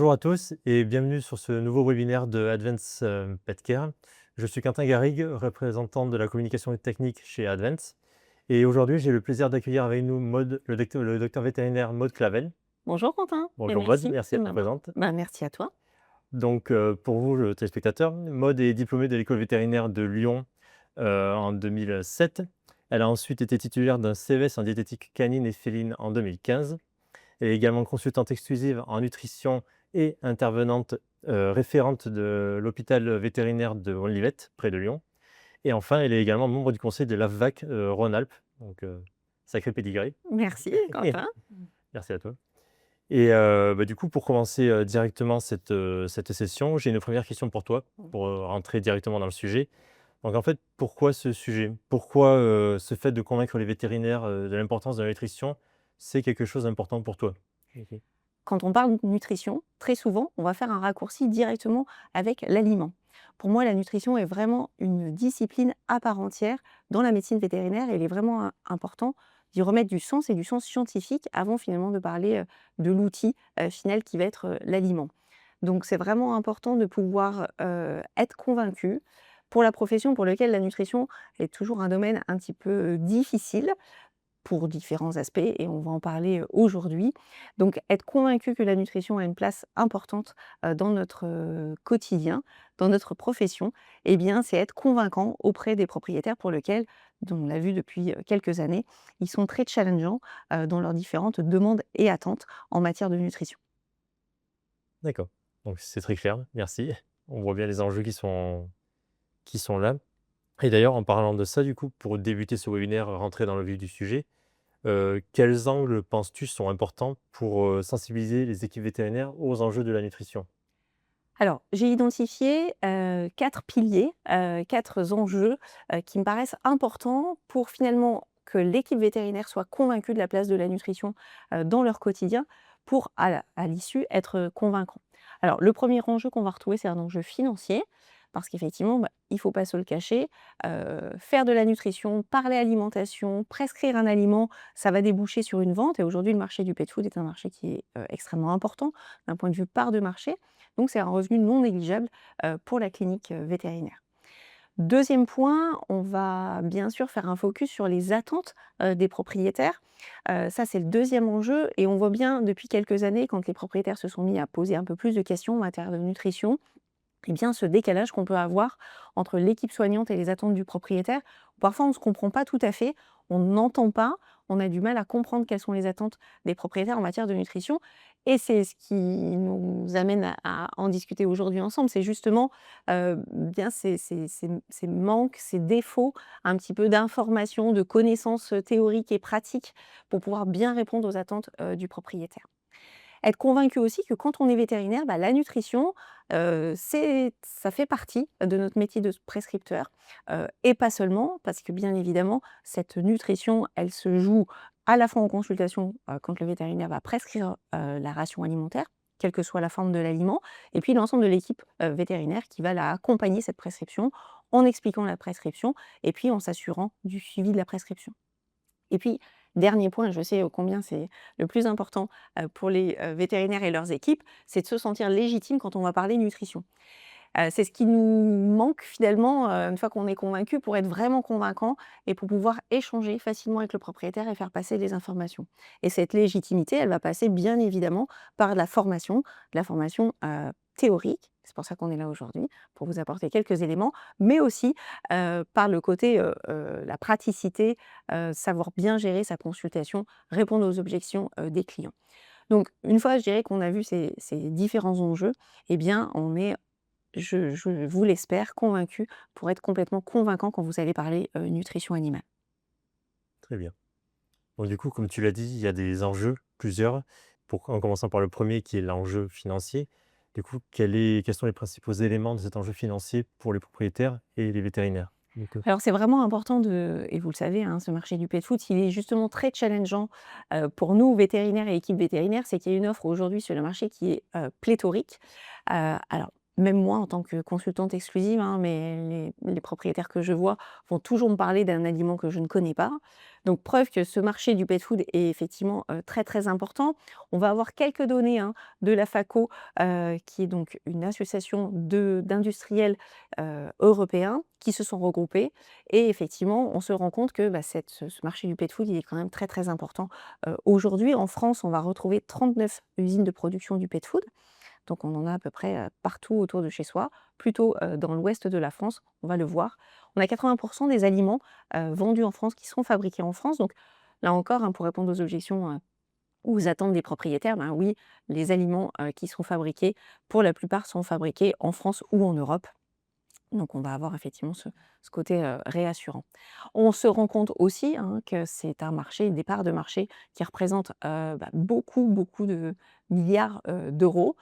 Bonjour à tous et bienvenue sur ce nouveau webinaire de Advance Pet Care. Je suis Quentin Garrigue, représentant de la communication et technique chez Advance. Et aujourd'hui, j'ai le plaisir d'accueillir avec nous le docteur vétérinaire Maud Clavel. Bonjour Quentin et Bonjour Maud, merci merci de d'être m'avoir présente. merci à toi. Donc, pour vous, le téléspectateur, Maud est diplômée de l'école vétérinaire de Lyon en 2007. Elle a ensuite été titulaire d'un CES en diététique canine et féline en 2015. Elle est également consultante exclusive en nutrition et intervenante, référente de l'hôpital vétérinaire de Onlivet, près de Lyon. Et enfin, elle est également membre du conseil de l'AFVAC, Rhône-Alpes, donc sacré pédigré. Merci Quentin. Merci à toi. Et du coup, pour commencer, directement cette session, j'ai une première question pour toi, pour, rentrer directement dans le sujet. Donc en fait, pourquoi ce sujet? Pourquoi, ce fait de convaincre les vétérinaires, de l'importance de la nutrition, c'est quelque chose d'important pour toi? OK. Quand on parle de nutrition, très souvent, on va faire un raccourci directement avec l'aliment. Pour moi, la nutrition est vraiment une discipline à part entière dans la médecine vétérinaire et il est vraiment important d'y remettre du sens et du sens scientifique avant finalement de parler de l'outil final qui va être l'aliment. Donc c'est vraiment important de pouvoir être convaincu pour la profession pour laquelle la nutrition est toujours un domaine un petit peu difficile pour différents aspects et on va en parler, aujourd'hui. Donc être convaincu que la nutrition a une place importante, dans notre, quotidien, dans notre profession, eh bien, c'est être convaincant auprès des propriétaires pour lequel, on l'a vu depuis, quelques années, ils sont très challengeants, dans leurs différentes demandes et attentes en matière de nutrition. D'accord, donc c'est très clair, merci. On voit bien les enjeux qui sont là. Et d'ailleurs, en parlant de ça, du coup, pour débuter ce webinaire, rentrer dans le vif du sujet, quels angles penses-tu sont importants pour, sensibiliser les équipes vétérinaires aux enjeux de la nutrition? Alors, j'ai identifié, 4 piliers, 4 enjeux, qui me paraissent importants pour finalement que l'équipe vétérinaire soit convaincue de la place de la nutrition, dans leur quotidien pour à l'issue être convaincant. Alors le premier enjeu qu'on va retrouver, c'est un enjeu financier parce qu'effectivement, il ne faut pas se le cacher, faire de la nutrition, parler alimentation, prescrire un aliment, ça va déboucher sur une vente et aujourd'hui le marché du pet food est un marché qui est, extrêmement important d'un point de vue part de marché. Donc c'est un revenu non négligeable, pour la clinique, vétérinaire. Deuxième point, on va bien sûr faire un focus sur les attentes, des propriétaires. Ça c'est le deuxième enjeu et on voit bien depuis quelques années quand les propriétaires se sont mis à poser un peu plus de questions en matière de nutrition, eh bien, ce décalage qu'on peut avoir entre l'équipe soignante et les attentes du propriétaire, parfois on ne se comprend pas tout à fait, on n'entend pas, on a du mal à comprendre quelles sont les attentes des propriétaires en matière de nutrition. Et c'est ce qui nous amène à en discuter aujourd'hui ensemble. C'est justement bien ces manques, ces défauts, un petit peu d'informations, de connaissances théoriques et pratiques pour pouvoir bien répondre aux attentes du propriétaire. Être convaincu aussi que quand on est vétérinaire, la nutrition, ça fait partie de notre métier de prescripteur, et pas seulement, parce que bien évidemment, cette nutrition, elle se joue à la fois en consultation, quand le vétérinaire va prescrire, la ration alimentaire, quelle que soit la forme de l'aliment, et puis l'ensemble de l'équipe, vétérinaire qui va la accompagner cette prescription, en expliquant la prescription et puis en s'assurant du suivi de la prescription. Et puis, dernier point, je sais ô combien c'est le plus important, pour les, vétérinaires et leurs équipes, c'est de se sentir légitime quand on va parler nutrition. C'est ce qui nous manque finalement, une fois qu'on est convaincu, pour être vraiment convaincant et pour pouvoir échanger facilement avec le propriétaire et faire passer des informations. Et cette légitimité, elle va passer bien évidemment par de la formation, théorique, c'est pour ça qu'on est là aujourd'hui, pour vous apporter quelques éléments, mais aussi, par le côté, la praticité, savoir bien gérer sa consultation, répondre aux objections, des clients. Donc une fois, je dirais qu'on a vu ces différents enjeux, eh bien on est je vous l'espère, convaincu pour être complètement convaincant quand vous allez parler, nutrition animale. Très bien. Donc du coup, comme tu l'as dit, il y a des enjeux, plusieurs, en commençant par le premier qui est l'enjeu financier. Du coup, quels sont les principaux éléments de cet enjeu financier pour les propriétaires et les vétérinaires? Donc, Alors c'est vraiment important de et vous le savez, hein, ce marché du pet food, il est justement très challengeant, pour nous vétérinaires et équipes vétérinaires. C'est qu'il y a une offre aujourd'hui sur le marché qui est, pléthorique. Alors même moi en tant que consultante exclusive, hein, mais les propriétaires que je vois vont toujours me parler d'un aliment que je ne connais pas. Donc preuve que ce marché du pet food est effectivement, très, très important. On va avoir quelques données, hein, de la FACO, qui est donc une association d'industriels, européens qui se sont regroupés et effectivement, on se rend compte que, bah, ce marché du pet food, il est quand même très, très important. Aujourd'hui, en France, on va retrouver 39 usines de production du pet food. Donc on en a à peu près, partout autour de chez soi, plutôt, dans l'ouest de la France, on va le voir. On a 80 des aliments, vendus en France qui sont fabriqués en France. Donc là encore, hein, pour répondre aux objections, ou aux attentes des propriétaires, ben oui, les aliments, qui sont fabriqués, pour la plupart sont fabriqués en France ou en Europe. Donc on va avoir effectivement ce côté, réassurant. On se rend compte aussi, hein, que c'est un marché, des parts de marché qui représentent, bah, beaucoup, beaucoup de milliards, d'euros.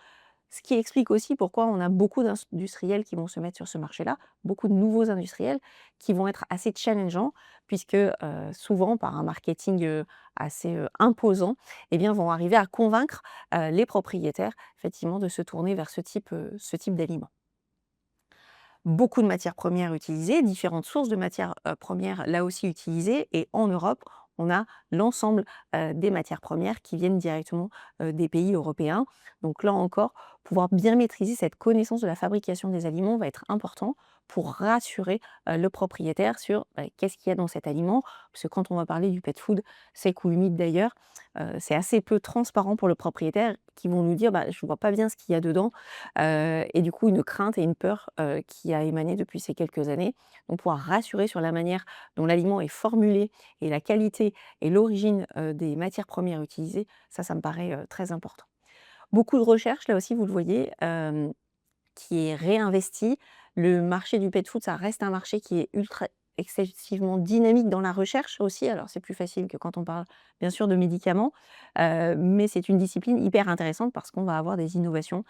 Ce qui explique aussi pourquoi on a beaucoup d'industriels qui vont se mettre sur ce marché-là, beaucoup de nouveaux industriels qui vont être assez challengeants puisque, souvent par un marketing, assez, imposant, eh bien vont arriver à convaincre, les propriétaires effectivement de se tourner vers ce type d'aliments. Beaucoup de matières premières utilisées, différentes sources de matières, premières là aussi utilisées et en Europe, on a l'ensemble, des matières premières qui viennent directement, des pays européens. Donc là encore, pouvoir bien maîtriser cette connaissance de la fabrication des aliments va être important pour rassurer, le propriétaire sur, bah, qu'est-ce qu'il y a dans cet aliment. Parce que quand on va parler du pet food, sec ou humide d'ailleurs, c'est assez peu transparent pour le propriétaire qui vont nous dire: «Bah, je ne vois pas bien ce qu'il y a dedans». Et du coup, une crainte et une peur, qui a émané depuis ces quelques années. Donc pouvoir rassurer sur la manière dont l'aliment est formulé et la qualité et l'origine, des matières premières utilisées, ça me paraît, très important. Beaucoup de recherches, là aussi, vous le voyez, qui est réinvesti. Le marché du pet food, ça reste un marché qui est ultra excessivement dynamique dans la recherche aussi. Alors c'est plus facile que quand on parle bien sûr de médicaments, mais c'est une discipline hyper intéressante parce qu'on va avoir des innovations,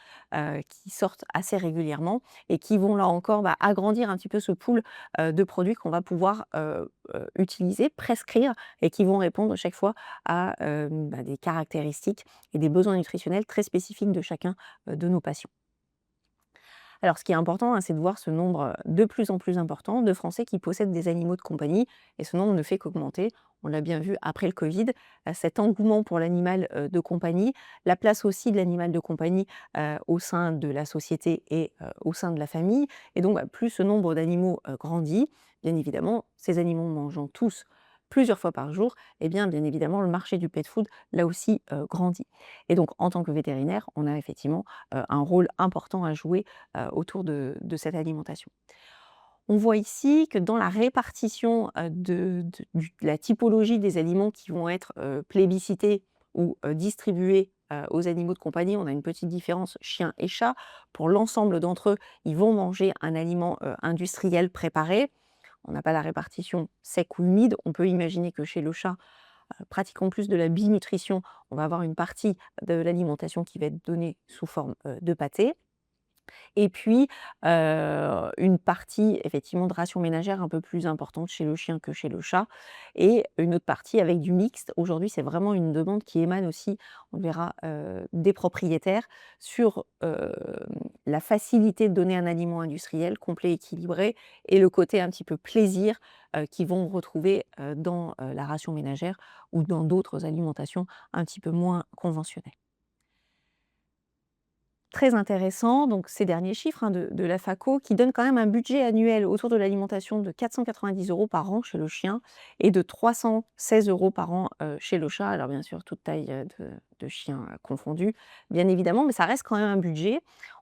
qui sortent assez régulièrement et qui vont là encore, bah, agrandir un petit peu ce pool, de produits qu'on va pouvoir, utiliser, prescrire et qui vont répondre chaque fois à, bah, des caractéristiques et des besoins nutritionnels très spécifiques de chacun, de nos patients. Alors, ce qui est important, hein, c'est de voir ce nombre de plus en plus important de Français qui possèdent des animaux de compagnie et ce nombre ne fait qu'augmenter. On l'a bien vu après le Covid, cet engouement pour l'animal de compagnie, la place aussi de l'animal de compagnie au sein de la société et au sein de la famille. Et donc, bah, plus ce nombre d'animaux grandit, bien évidemment, ces animaux mangeant tous plusieurs fois par jour, et bien évidemment, le marché du pet food, là aussi, grandit. Et donc, en tant que vétérinaire, on a effectivement un rôle important à jouer autour de cette alimentation. On voit ici que dans la répartition, de la typologie des aliments qui vont être, plébiscités ou, distribués, aux animaux de compagnie, on a une petite différence chien et chat. Pour l'ensemble d'entre eux, ils vont manger un aliment, industriel préparé. On n'a pas la répartition sec ou humide. On peut imaginer que chez le chat, pratiquant plus de la binutrition, on va avoir une partie de l'alimentation qui va être donnée sous forme, de pâté. Et puis, une partie effectivement de ration ménagère un peu plus importante chez le chien que chez le chat et une autre partie avec du mixte. Aujourd'hui, c'est vraiment une demande qui émane aussi, on le verra, des propriétaires sur, la facilité de donner un aliment industriel complet, équilibré et le côté un petit peu plaisir, qu'ils vont retrouver, dans, la ration ménagère ou dans d'autres alimentations un petit peu moins conventionnelles. Très intéressant, donc ces derniers chiffres, hein, de la FACO qui donnent quand même un budget annuel autour de l'alimentation de 490 € par an chez le chien et de 316 € par an, chez le chat. Alors bien sûr, toute taille, de chien, confondue, bien évidemment, mais ça reste quand même un budget.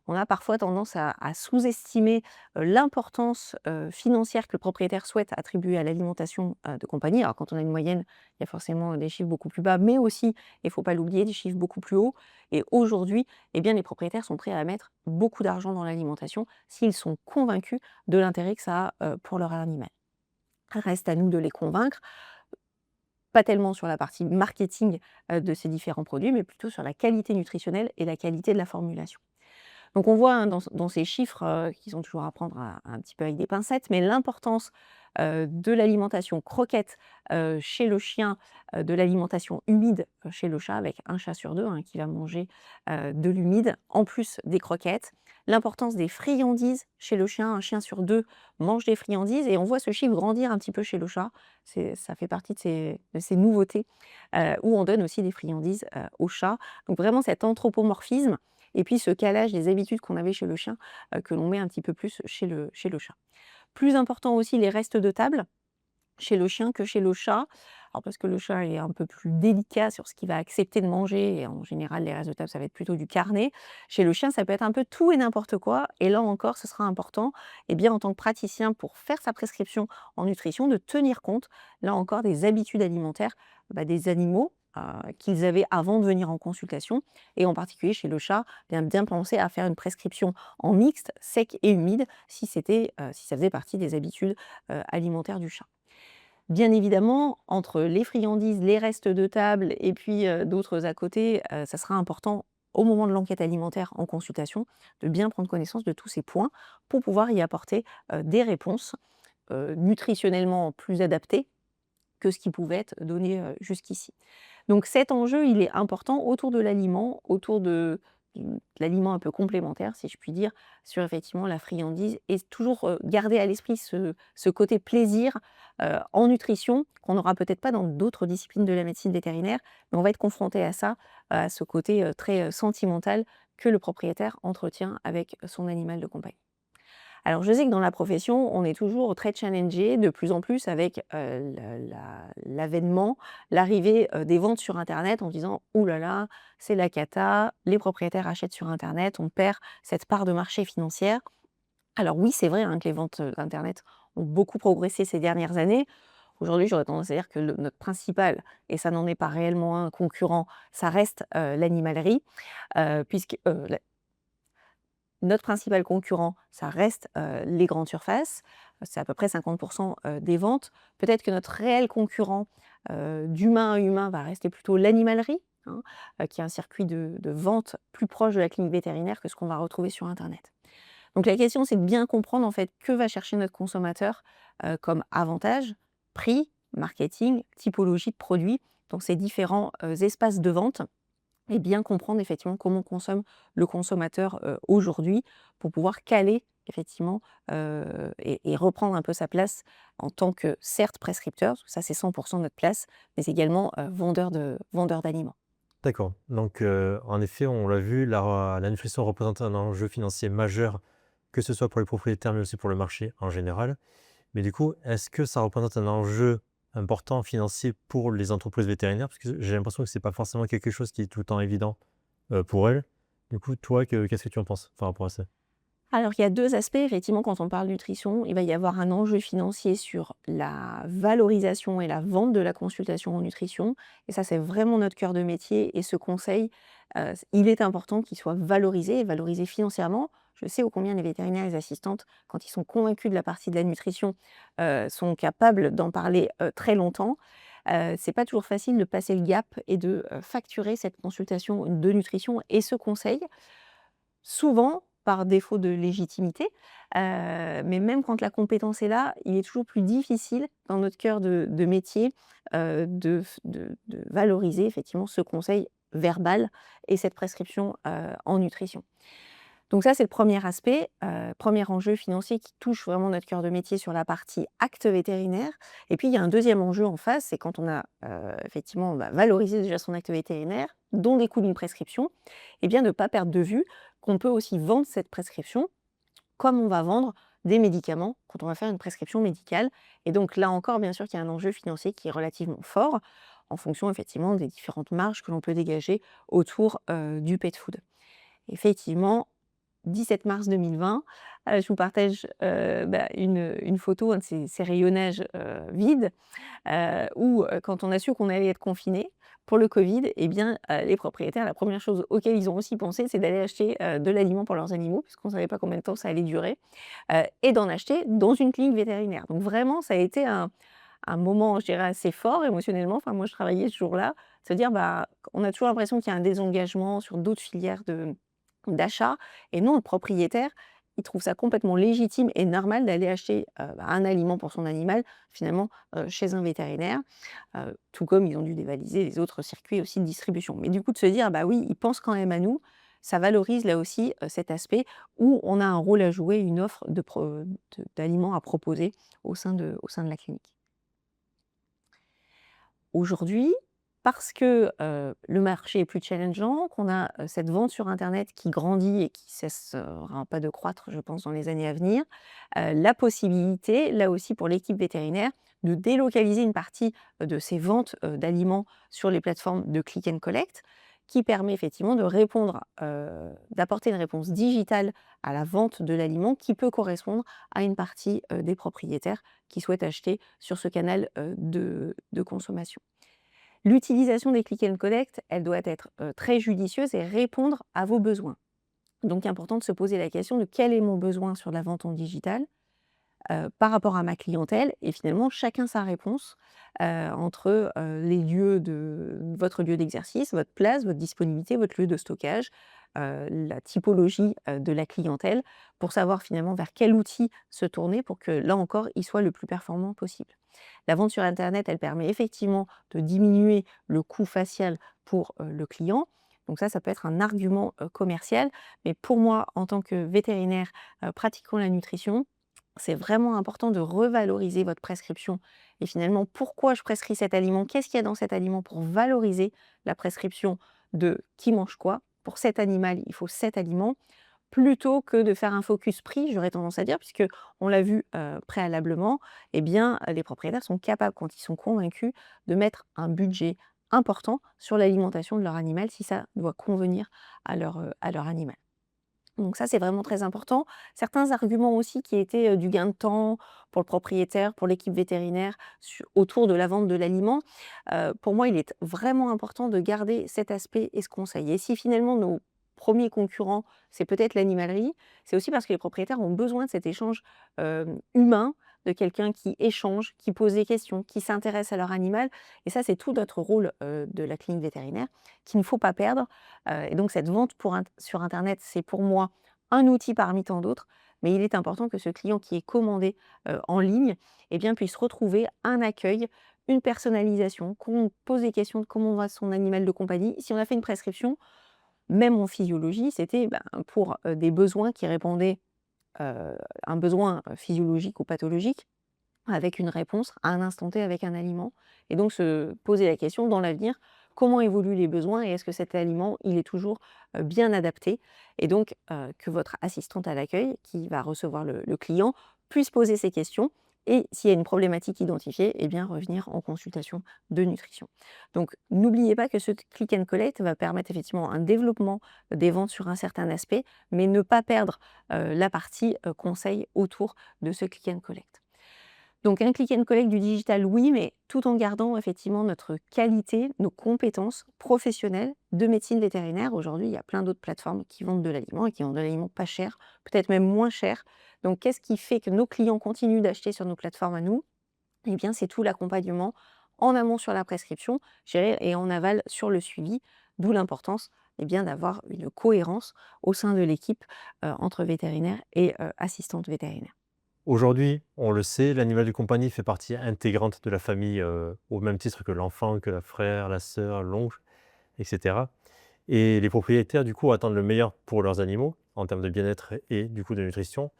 On a parfois tendance à sous-estimer, l'importance, financière que le propriétaire souhaite attribuer à l'alimentation, de compagnie. Alors quand on a une moyenne, il y a forcément des chiffres beaucoup plus bas, mais aussi, il ne faut pas l'oublier, des chiffres beaucoup plus hauts et aujourd'hui, eh bien, les propriétaires sont prêts à mettre beaucoup d'argent dans l'alimentation s'ils sont convaincus de l'intérêt que ça a, pour leur animal. Reste à nous de les convaincre, pas tellement sur la partie marketing, de ces différents produits, mais plutôt sur la qualité nutritionnelle et la qualité de la formulation. Donc on voit, hein, dans ces chiffres, qui sont toujours à prendre un petit peu avec des pincettes, mais l'importance, de l'alimentation croquette, chez le chien, de l'alimentation humide, chez le chat, avec un chat sur 2, hein, qui va manger, de l'humide, en plus des croquettes. L'importance des friandises chez le chien, un chien sur 2 mange des friandises et on voit ce chiffre grandir un petit peu chez le chat. Ça fait partie de ces nouveautés, où on donne aussi des friandises, au chat. Donc vraiment cet anthropomorphisme et puis ce calage des habitudes qu'on avait chez le chien, que l'on met un petit peu plus chez le chat. Plus important aussi les restes de table, chez le chien que chez le chat. Alors parce que le chat est un peu plus délicat sur ce qu'il va accepter de manger et en général les restes de table ça va être plutôt du carnet. Chez le chien ça peut être un peu tout et n'importe quoi et là encore ce sera important et bien en tant que praticien pour faire sa prescription en nutrition de tenir compte là encore des habitudes alimentaires, des animaux, qu'ils avaient avant de venir en consultation et en particulier chez le chat, bien penser à faire une prescription en mixte, sec et humide si ça faisait partie des habitudes, alimentaires du chat. Bien évidemment, entre les friandises, les restes de table et puis, d'autres à côté, ça sera important au moment de l'enquête alimentaire en consultation, de bien prendre connaissance de tous ces points pour pouvoir y apporter, des réponses, nutritionnellement plus adaptées que ce qui pouvait être donné, jusqu'ici. Donc cet enjeu, il est important autour de l'aliment, autour de l'aliment un peu complémentaire, si je puis dire, sur effectivement la friandise et toujours, garder à l'esprit ce côté plaisir, en nutrition qu'on n'aura peut-être pas dans d'autres disciplines de la médecine vétérinaire, mais on va être confronté à ça, à ce côté, très, sentimental que le propriétaire entretient avec son animal de compagnie. Alors je sais que dans la profession, on est toujours très challengé, de plus en plus avec, l'avènement, l'arrivée, des ventes sur internet en disant: «Ouh là là, c'est la cata, les propriétaires achètent sur internet, on perd cette part de marché financière». Alors oui, c'est vrai, hein, que les ventes, internet ont beaucoup progressé ces dernières années. Aujourd'hui, j'aurais tendance à dire que notre principal, et ça n'en est pas réellement un concurrent, ça reste, l'animalerie, puisque, notre principal concurrent, ça reste, les grandes surfaces. C'est à peu près 50 des ventes. Peut-être que notre réel concurrent, d'humain à humain va rester plutôt l'animalerie, hein, qui est un circuit de vente plus proche de la clinique vétérinaire que ce qu'on va retrouver sur internet. Donc la question, c'est de bien comprendre en fait que va chercher notre consommateur, comme avantage, prix, marketing, typologie de produits, donc ces différents, espaces de vente et bien comprendre effectivement comment consomme le consommateur, aujourd'hui pour pouvoir caler effectivement, et reprendre un peu sa place en tant que certes prescripteur, parce que ça c'est 100 de notre place, mais également, vendeur d'aliments. D'accord. Donc, en effet, on l'a vu, la nutrition représente un enjeu financier majeur, que ce soit pour les propriétaires, mais aussi pour le marché en général. Mais du coup, est-ce que ça représente un enjeu important financier pour les entreprises vétérinaires? Parce que j'ai l'impression que c'est pas forcément quelque chose qui est tout le temps évident, pour elles. Du coup, toi, qu'est-ce que tu en penses par rapport à ça? Alors, il y a 2 aspects, effectivement, quand on parle nutrition, il va y avoir un enjeu financier sur la valorisation et la vente de la consultation en nutrition et ça, c'est vraiment notre cœur de métier et ce conseil, il est important qu'il soit valorisé et valorisé financièrement. Je sais ô combien les vétérinaires et les assistantes, quand ils sont convaincus de la partie de la nutrition, sont capables d'en parler, très longtemps. C'est pas toujours facile de passer le gap et de, facturer cette consultation de nutrition et ce conseil. Souvent, par défaut de légitimité, mais même quand la compétence est là, il est toujours plus difficile dans notre cœur de métier, de valoriser effectivement ce conseil verbal et cette prescription, en nutrition. Donc ça, c'est le premier aspect, 1er enjeu financier qui touche vraiment notre cœur de métier sur la partie acte vétérinaire et puis il y a un deuxième enjeu en face, c'est quand on a, effectivement, valorisé déjà son acte vétérinaire, dont découle une prescription et bien de ne pas perdre de vue qu'on peut aussi vendre cette prescription comme on va vendre des médicaments quand on va faire une prescription médicale et donc là encore, bien sûr qu'il y a un enjeu financier qui est relativement fort en fonction effectivement des différentes marges que l'on peut dégager autour, du pet food. Effectivement, 17 mars 2020, je vous partage, une photo, un de ces rayonnages, vides, où, quand on a su qu'on allait être confinés pour le covid et bien, les propriétaires, la première chose auquel ils ont aussi pensé, c'est d'aller acheter, de l'aliment pour leurs animaux, puisqu'on ne savait pas combien de temps ça allait durer, et d'en acheter dans une clinique vétérinaire. Donc vraiment, ça a été un moment, je dirais, assez fort émotionnellement. Enfin, moi, je travaillais ce jour-là, se dire, on a toujours l'impression qu'il y a un désengagement sur d'autres filières d'achat et non le propriétaire, il trouve ça complètement légitime et normal d'aller acheter, un aliment pour son animal finalement, chez un vétérinaire, tout comme ils ont dû dévaliser les autres circuits aussi de distribution. Mais du coup de se dire: «Bah oui, ils pensent quand même à nous», ça valorise là aussi, cet aspect où on a un rôle à jouer, une offre d'aliments à proposer au sein de la clinique. Aujourd'hui, parce que, le marché est plus challengeant, qu'on a, cette vente sur internet qui grandit et qui cessera pas de croître, je pense, dans les années à venir, la possibilité, là aussi pour l'équipe vétérinaire, de délocaliser une partie, de ces ventes, d'aliments sur les plateformes de click and collect, qui permet effectivement de répondre, d'apporter une réponse digitale à la vente de l'aliment qui peut correspondre à une partie, des propriétaires qui souhaitent acheter sur ce canal, de consommation. L'utilisation des click and collect, elle doit être, très judicieuse et répondre à vos besoins. Donc important de se poser la question de: «Quel est mon besoin sur la vente en digital, par rapport à ma clientèle?» Et finalement chacun sa réponse, entre, les lieux de votre lieu d'exercice, votre place, votre disponibilité, votre lieu de stockage, la typologie, de la clientèle, pour savoir finalement vers quel outil se tourner pour que, là encore, il soit le plus performant possible. La vente sur internet, elle permet effectivement de diminuer le coût facial pour, le client. Donc ça peut être un argument, commercial. Mais pour moi, en tant que vétérinaire, pratiquant la nutrition, c'est vraiment important de revaloriser votre prescription et finalement pourquoi je prescris cet aliment? Qu'est-ce qu'il y a dans cet aliment pour valoriser la prescription de qui mange quoi? Pour cet animal, il faut cet aliment. Plutôt que de faire un focus prix, j'aurais tendance à dire, puisque on l'a vu, préalablement, eh bien, les propriétaires sont capables, quand ils sont convaincus, de mettre un budget important sur l'alimentation de leur animal, si ça doit convenir à leur animal. Donc ça, c'est vraiment très important. Certains arguments aussi qui étaient, du gain de temps pour le propriétaire, pour l'équipe vétérinaire, autour de la vente de l'aliment, pour moi, il est vraiment important de garder cet aspect et ce conseil. Et si finalement nos premiers concurrents, c'est peut-être l'animalerie, c'est aussi parce que les propriétaires ont besoin de cet échange, humain, de quelqu'un qui échange, qui pose des questions, qui s'intéresse à leur animal. Et ça, c'est tout notre rôle, de la clinique vétérinaire qu'il ne faut pas perdre. Et donc cette vente sur internet, c'est pour moi un outil parmi tant d'autres, mais il est important que ce client qui est commandé, en ligne, eh bien, puisse retrouver un accueil, une personnalisation, qu'on pose des questions de comment va son animal de compagnie. Si on a fait une prescription, même en physiologie, c'était, ben, pour, des besoins qui répondaient, un besoin, physiologique ou pathologique, avec une réponse à un instant T avec un aliment et donc se poser la question dans l'avenir, comment évoluent les besoins et est-ce que cet aliment, il est toujours, bien adapté? Et donc que votre assistante à l'accueil qui va recevoir le client puisse poser ces questions et s'il y a une problématique identifiée, eh bien revenir en consultation de nutrition. Donc n'oubliez pas que ce click and collect va permettre effectivement un développement des ventes sur un certain aspect, mais ne pas perdre, la partie, conseil autour de ce click and collect. Donc un click and collect du digital, oui, mais tout en gardant effectivement notre qualité, nos compétences professionnelles de médecine vétérinaire. Aujourd'hui, il y a plein d'autres plateformes qui vendent de l'aliment et qui vendent de l'aliment pas cher, peut-être même moins cher. Donc qu'est-ce qui fait que nos clients continuent d'acheter sur nos plateformes à nous? Eh bien, c'est tout l'accompagnement en amont sur la prescription, je dirais, et en aval sur le suivi, d'où l'importance, eh bien, d'avoir une cohérence au sein de l'équipe, entre vétérinaires et assistantes vétérinaires. Aujourd'hui, on le sait, l'animal de compagnie fait partie intégrante de la famille, au même titre que l'enfant, que le frère, la sœur, l'oncle, et cetera. Et les propriétaires, du coup, attendent le meilleur pour leurs animaux, en termes de bien-être et du coup de nutrition.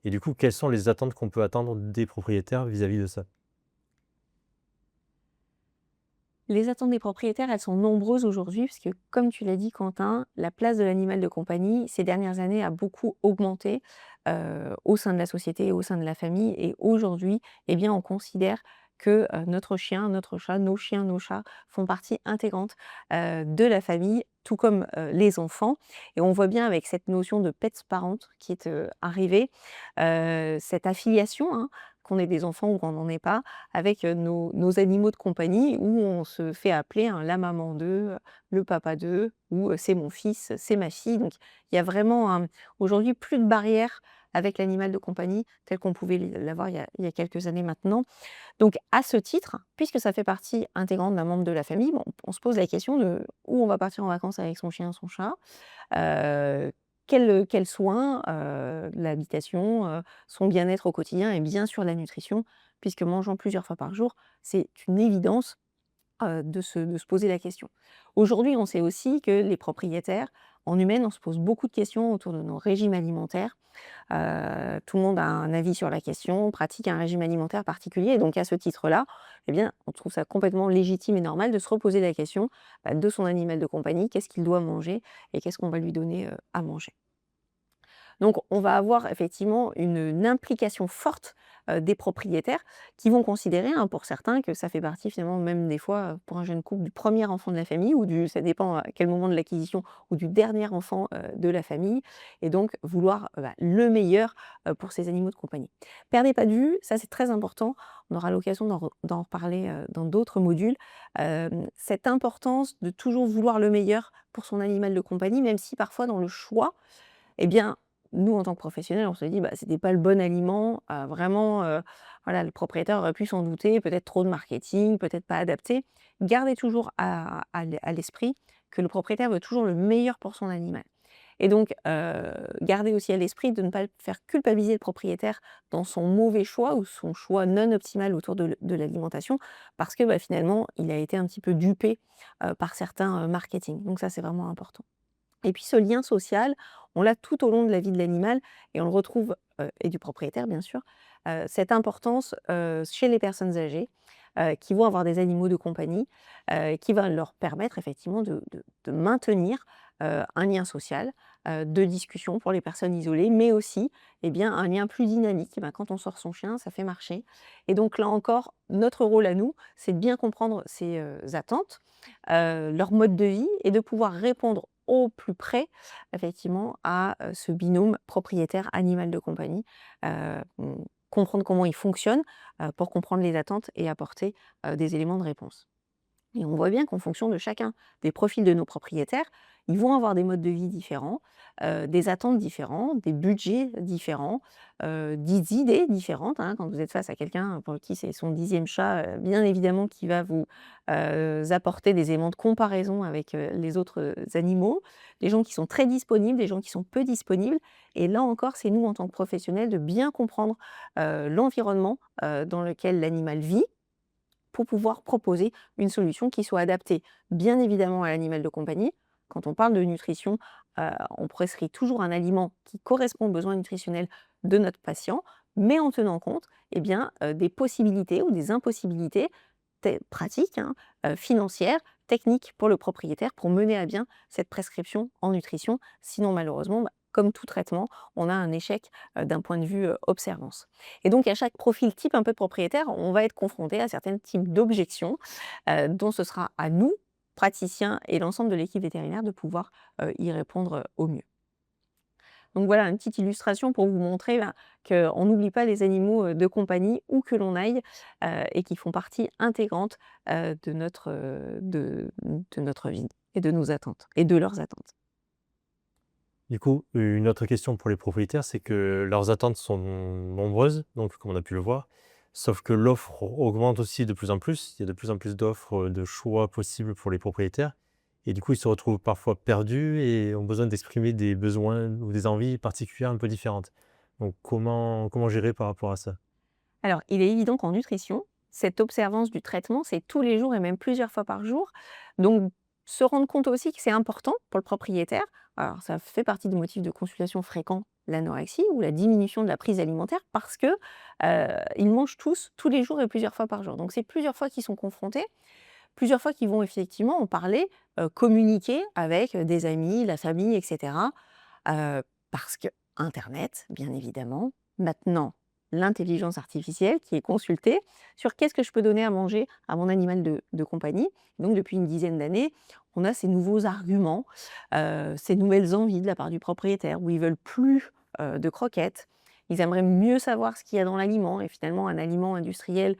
Et du coup, quelles sont les attentes qu'on peut attendre des propriétaires vis-à-vis de ça? Les attentes des propriétaires, elles sont nombreuses aujourd'hui, puisque comme tu l'as dit Quentin, la place de l'animal de compagnie, ces dernières années, a beaucoup augmenté, au sein de la société et au sein de la famille. Et aujourd'hui, eh bien, on considère que, notre chien, notre chat, nos chiens, nos chats font partie intégrante, de la famille, tout comme, les enfants. Et on voit bien avec cette notion de pets parent qui est, arrivée, cette affiliation, hein, qu'on ait des enfants ou qu'on n'en ait pas, avec, nos animaux de compagnie où on se fait appeler, hein, la maman d'eux, le papa d'eux ou, c'est mon fils, c'est ma fille. Donc il y a vraiment aujourd'hui plus de barrières avec l'animal de compagnie tel qu'on pouvait l'avoir il y a quelques années maintenant. Donc à ce titre, puisque ça fait partie intégrante d'un membre de la famille, bon, on se pose la question de où on va partir en vacances avec son chien, son chat. quels soins, l'habitation, son bien-être au quotidien et bien sûr la nutrition, puisque mangeant plusieurs fois par jour, c'est une évidence de se poser la question. Aujourd'hui, on sait aussi que les propriétaires, en humaine, on se pose beaucoup de questions autour de nos régimes alimentaires. Tout le monde a un avis sur la question, pratique un régime alimentaire particulier et donc à ce titre-là, eh bien, on trouve ça complètement légitime et normal de se reposer la question, de son animal de compagnie. Qu'est-ce qu'il doit manger et qu'est-ce qu'on va lui donner, à manger? Donc on va avoir effectivement une implication forte, des propriétaires qui vont considérer, hein, pour certains, que ça fait partie finalement même des fois, pour un jeune couple, du premier enfant de la famille ou du ça dépend à quel moment de l'acquisition ou du dernier enfant, de la famille et donc vouloir, le meilleur, pour ses animaux de compagnie. Perdez pas de vue, ça c'est très important, on aura l'occasion d'en reparler, dans d'autres modules, cette importance de toujours vouloir le meilleur pour son animal de compagnie, même si parfois dans le choix, eh bien, nous, en tant que professionnels, on se dit: «Bah, c'était pas le bon aliment», vraiment, voilà, le propriétaire aurait pu s'en douter, peut-être trop de marketing, peut-être pas adapté. Gardez toujours à l'esprit que le propriétaire veut toujours le meilleur pour son animal et donc gardez aussi à l'esprit de ne pas faire culpabiliser le propriétaire dans son mauvais choix ou son choix non optimal autour de l'alimentation parce que, bah, finalement, il a été un petit peu dupé, par certains, marketing. Donc ça, c'est vraiment important. Et puis ce lien social, on l'a tout au long de la vie de l'animal et on le retrouve, et du propriétaire bien sûr, cette importance, chez les personnes âgées, qui vont avoir des animaux de compagnie, qui va leur permettre effectivement de maintenir, un lien social, de discussion pour les personnes isolées, mais aussi, eh bien, un lien plus dynamique. Eh ben, quand on sort son chien, ça fait marcher et donc là encore, notre rôle à nous, c'est de bien comprendre ces, attentes, leur mode de vie et de pouvoir répondre au plus près, effectivement, à, ce binôme propriétaire animal de compagnie. Comprendre comment il fonctionne, pour comprendre les attentes et apporter, des éléments de réponse. Et on voit bien qu'en fonction de chacun des profils de nos propriétaires, ils vont avoir des modes de vie différents, des attentes différentes, des budgets différents, des idées différentes, hein. Quand vous êtes face à quelqu'un pour qui c'est son 10e chat, bien évidemment qui va vous, apporter des éléments de comparaison avec, les autres, animaux. Des gens qui sont très disponibles, des gens qui sont peu disponibles et là encore, c'est nous en tant que professionnels de bien comprendre, l'environnement, dans lequel l'animal vit pour pouvoir proposer une solution qui soit adaptée, bien évidemment, à l'animal de compagnie. Quand on parle de nutrition, on prescrit toujours un aliment qui correspond aux besoins nutritionnels de notre patient, mais en tenant compte, eh bien, des possibilités ou des impossibilités pratiques, hein, financières, techniques pour le propriétaire pour mener à bien cette prescription en nutrition. Sinon, malheureusement, bah, comme tout traitement, on a un échec d'un point de vue observance. Et donc, à chaque profil type un peu de propriétaire, on va être confronté à certains types d'objections dont ce sera à nous, praticiens et l'ensemble de l'équipe vétérinaire, de pouvoir y répondre au mieux. Donc voilà, une petite illustration pour vous montrer ben, qu'on n'oublie pas les animaux de compagnie où que l'on aille et qui font partie intégrante de notre vie et de nos attentes et de leurs attentes. Du coup, une autre question pour les propriétaires, c'est que leurs attentes sont nombreuses, donc comme on a pu le voir, sauf que l'offre augmente aussi de plus en plus. Il y a de plus en plus d'offres, de choix possibles pour les propriétaires et du coup, ils se retrouvent parfois perdus et ont besoin d'exprimer des besoins ou des envies particulières un peu différentes. Donc comment gérer par rapport à ça? Alors, il est évident qu'en nutrition, cette observance du traitement, c'est tous les jours et même plusieurs fois par jour. Donc, se rendre compte aussi que c'est important pour le propriétaire. Alors, ça fait partie des motifs de consultation fréquents, l'anorexie ou la diminution de la prise alimentaire, parce que ils mangent tous les jours et plusieurs fois par jour. Donc, c'est plusieurs fois qu'ils sont confrontés, plusieurs fois qu'ils vont effectivement en parler, communiquer avec des amis, la famille, etc. Parce que Internet, bien évidemment, maintenant l'intelligence artificielle qui est consultée sur qu'est-ce que je peux donner à manger à mon animal de compagnie. Donc depuis une dizaine d'années, on a ces nouveaux arguments, ces nouvelles envies de la part du propriétaire où ils veulent plus de croquettes. Ils aimeraient mieux savoir ce qu'il y a dans l'aliment et finalement un aliment industriel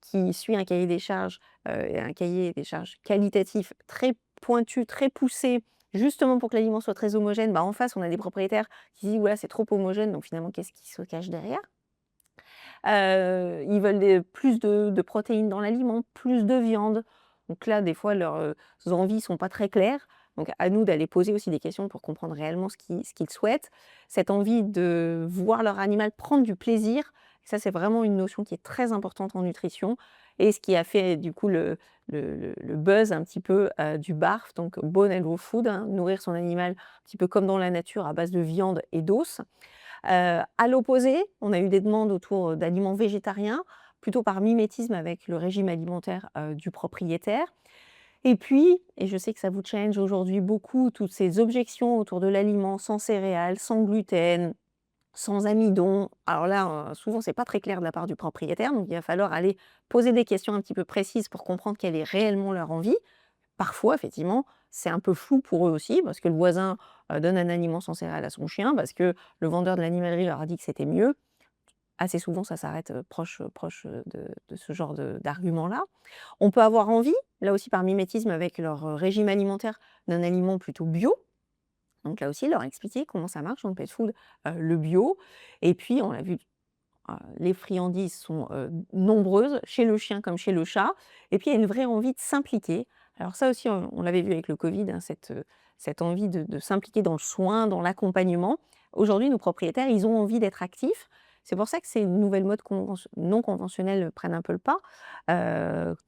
qui suit un cahier des charges, et un cahier des charges qualitatif très pointu, très poussé, justement pour que l'aliment soit très homogène, bah, en face, on a des propriétaires qui disent: «Ouais, c'est trop homogène», donc finalement, qu'est-ce qui se cache derrière? Ils veulent plus de protéines dans l'aliment, plus de viande. Donc là, des fois, leurs envies sont pas très claires. Donc à nous d'aller poser aussi des questions pour comprendre réellement ce qu'ils souhaitent. Cette envie de voir leur animal prendre du plaisir, ça c'est vraiment une notion qui est très importante en nutrition et ce qui a fait du coup le buzz un petit peu, du BARF, donc Bone and Raw Food, hein, nourrir son animal un petit peu comme dans la nature à base de viande et d'os. À l'opposé, on a eu des demandes autour d'aliments végétariens, plutôt par mimétisme avec le régime alimentaire, du propriétaire. Et puis, et je sais que ça vous challenge aujourd'hui beaucoup, toutes ces objections autour de l'aliment sans céréales, sans gluten, sans amidon. Alors là, souvent c'est pas très clair de la part du propriétaire, donc il va falloir aller poser des questions un petit peu précises pour comprendre quelle est réellement leur envie. Parfois, effectivement, c'est un peu flou pour eux aussi, parce que le voisin, donne un aliment sans céréales à son chien, parce que le vendeur de l'animalerie leur a dit que c'était mieux. Assez souvent, ça s'arrête, proche de ce genre d'argument-là. On peut avoir envie, là aussi par mimétisme avec leur, régime alimentaire, d'un aliment plutôt bio. Donc là aussi, leur expliquer comment ça marche dans le pet food, le bio. Et puis on l'a vu, les friandises sont, nombreuses chez le chien comme chez le chat. Et puis il y a une vraie envie de s'impliquer. Alors ça aussi, on l'avait vu avec le covid, hein, cette envie de s'impliquer dans le soin, dans l'accompagnement. Aujourd'hui, nos propriétaires, ils ont envie d'être actifs. C'est pour ça que ces nouvelles modes non conventionnelles prennent un peu le pas,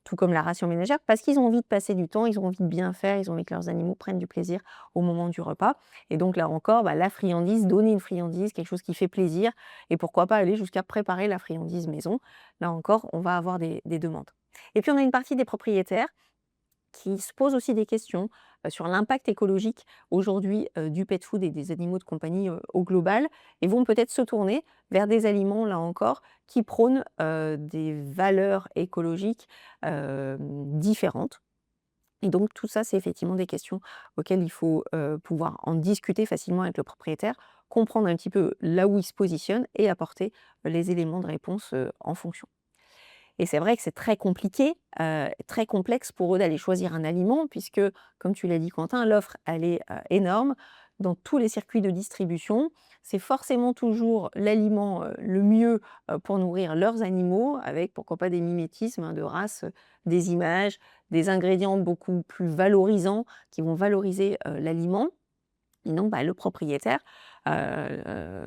tout comme la ration ménagère, parce qu'ils ont envie de passer du temps, ils ont envie de bien faire, ils ont envie que leurs animaux prennent du plaisir au moment du repas. Et donc là encore, bah, la friandise, donner une friandise, quelque chose qui fait plaisir, et pourquoi pas aller jusqu'à préparer la friandise maison. Là encore, on va avoir des demandes. Et puis on a une partie des propriétaires qui se posent aussi des questions, sur l'impact écologique aujourd'hui, du pet food et des animaux de compagnie, au global, et vont peut-être se tourner vers des aliments, là encore, qui prônent, des valeurs écologiques, différentes. Et donc tout ça, c'est effectivement des questions auxquelles il faut, pouvoir en discuter facilement avec le propriétaire, comprendre un petit peu là où il se positionne et apporter les éléments de réponse, en fonction. Et c'est vrai que c'est très compliqué, très complexe pour eux d'aller choisir un aliment puisque, comme tu l'as dit Quentin, l'offre elle est, énorme dans tous les circuits de distribution. C'est forcément toujours l'aliment, le mieux, pour nourrir leurs animaux avec pourquoi pas des mimétismes, hein, de races, des images, des ingrédients beaucoup plus valorisants qui vont valoriser, l'aliment. Et donc, bah, le propriétaire,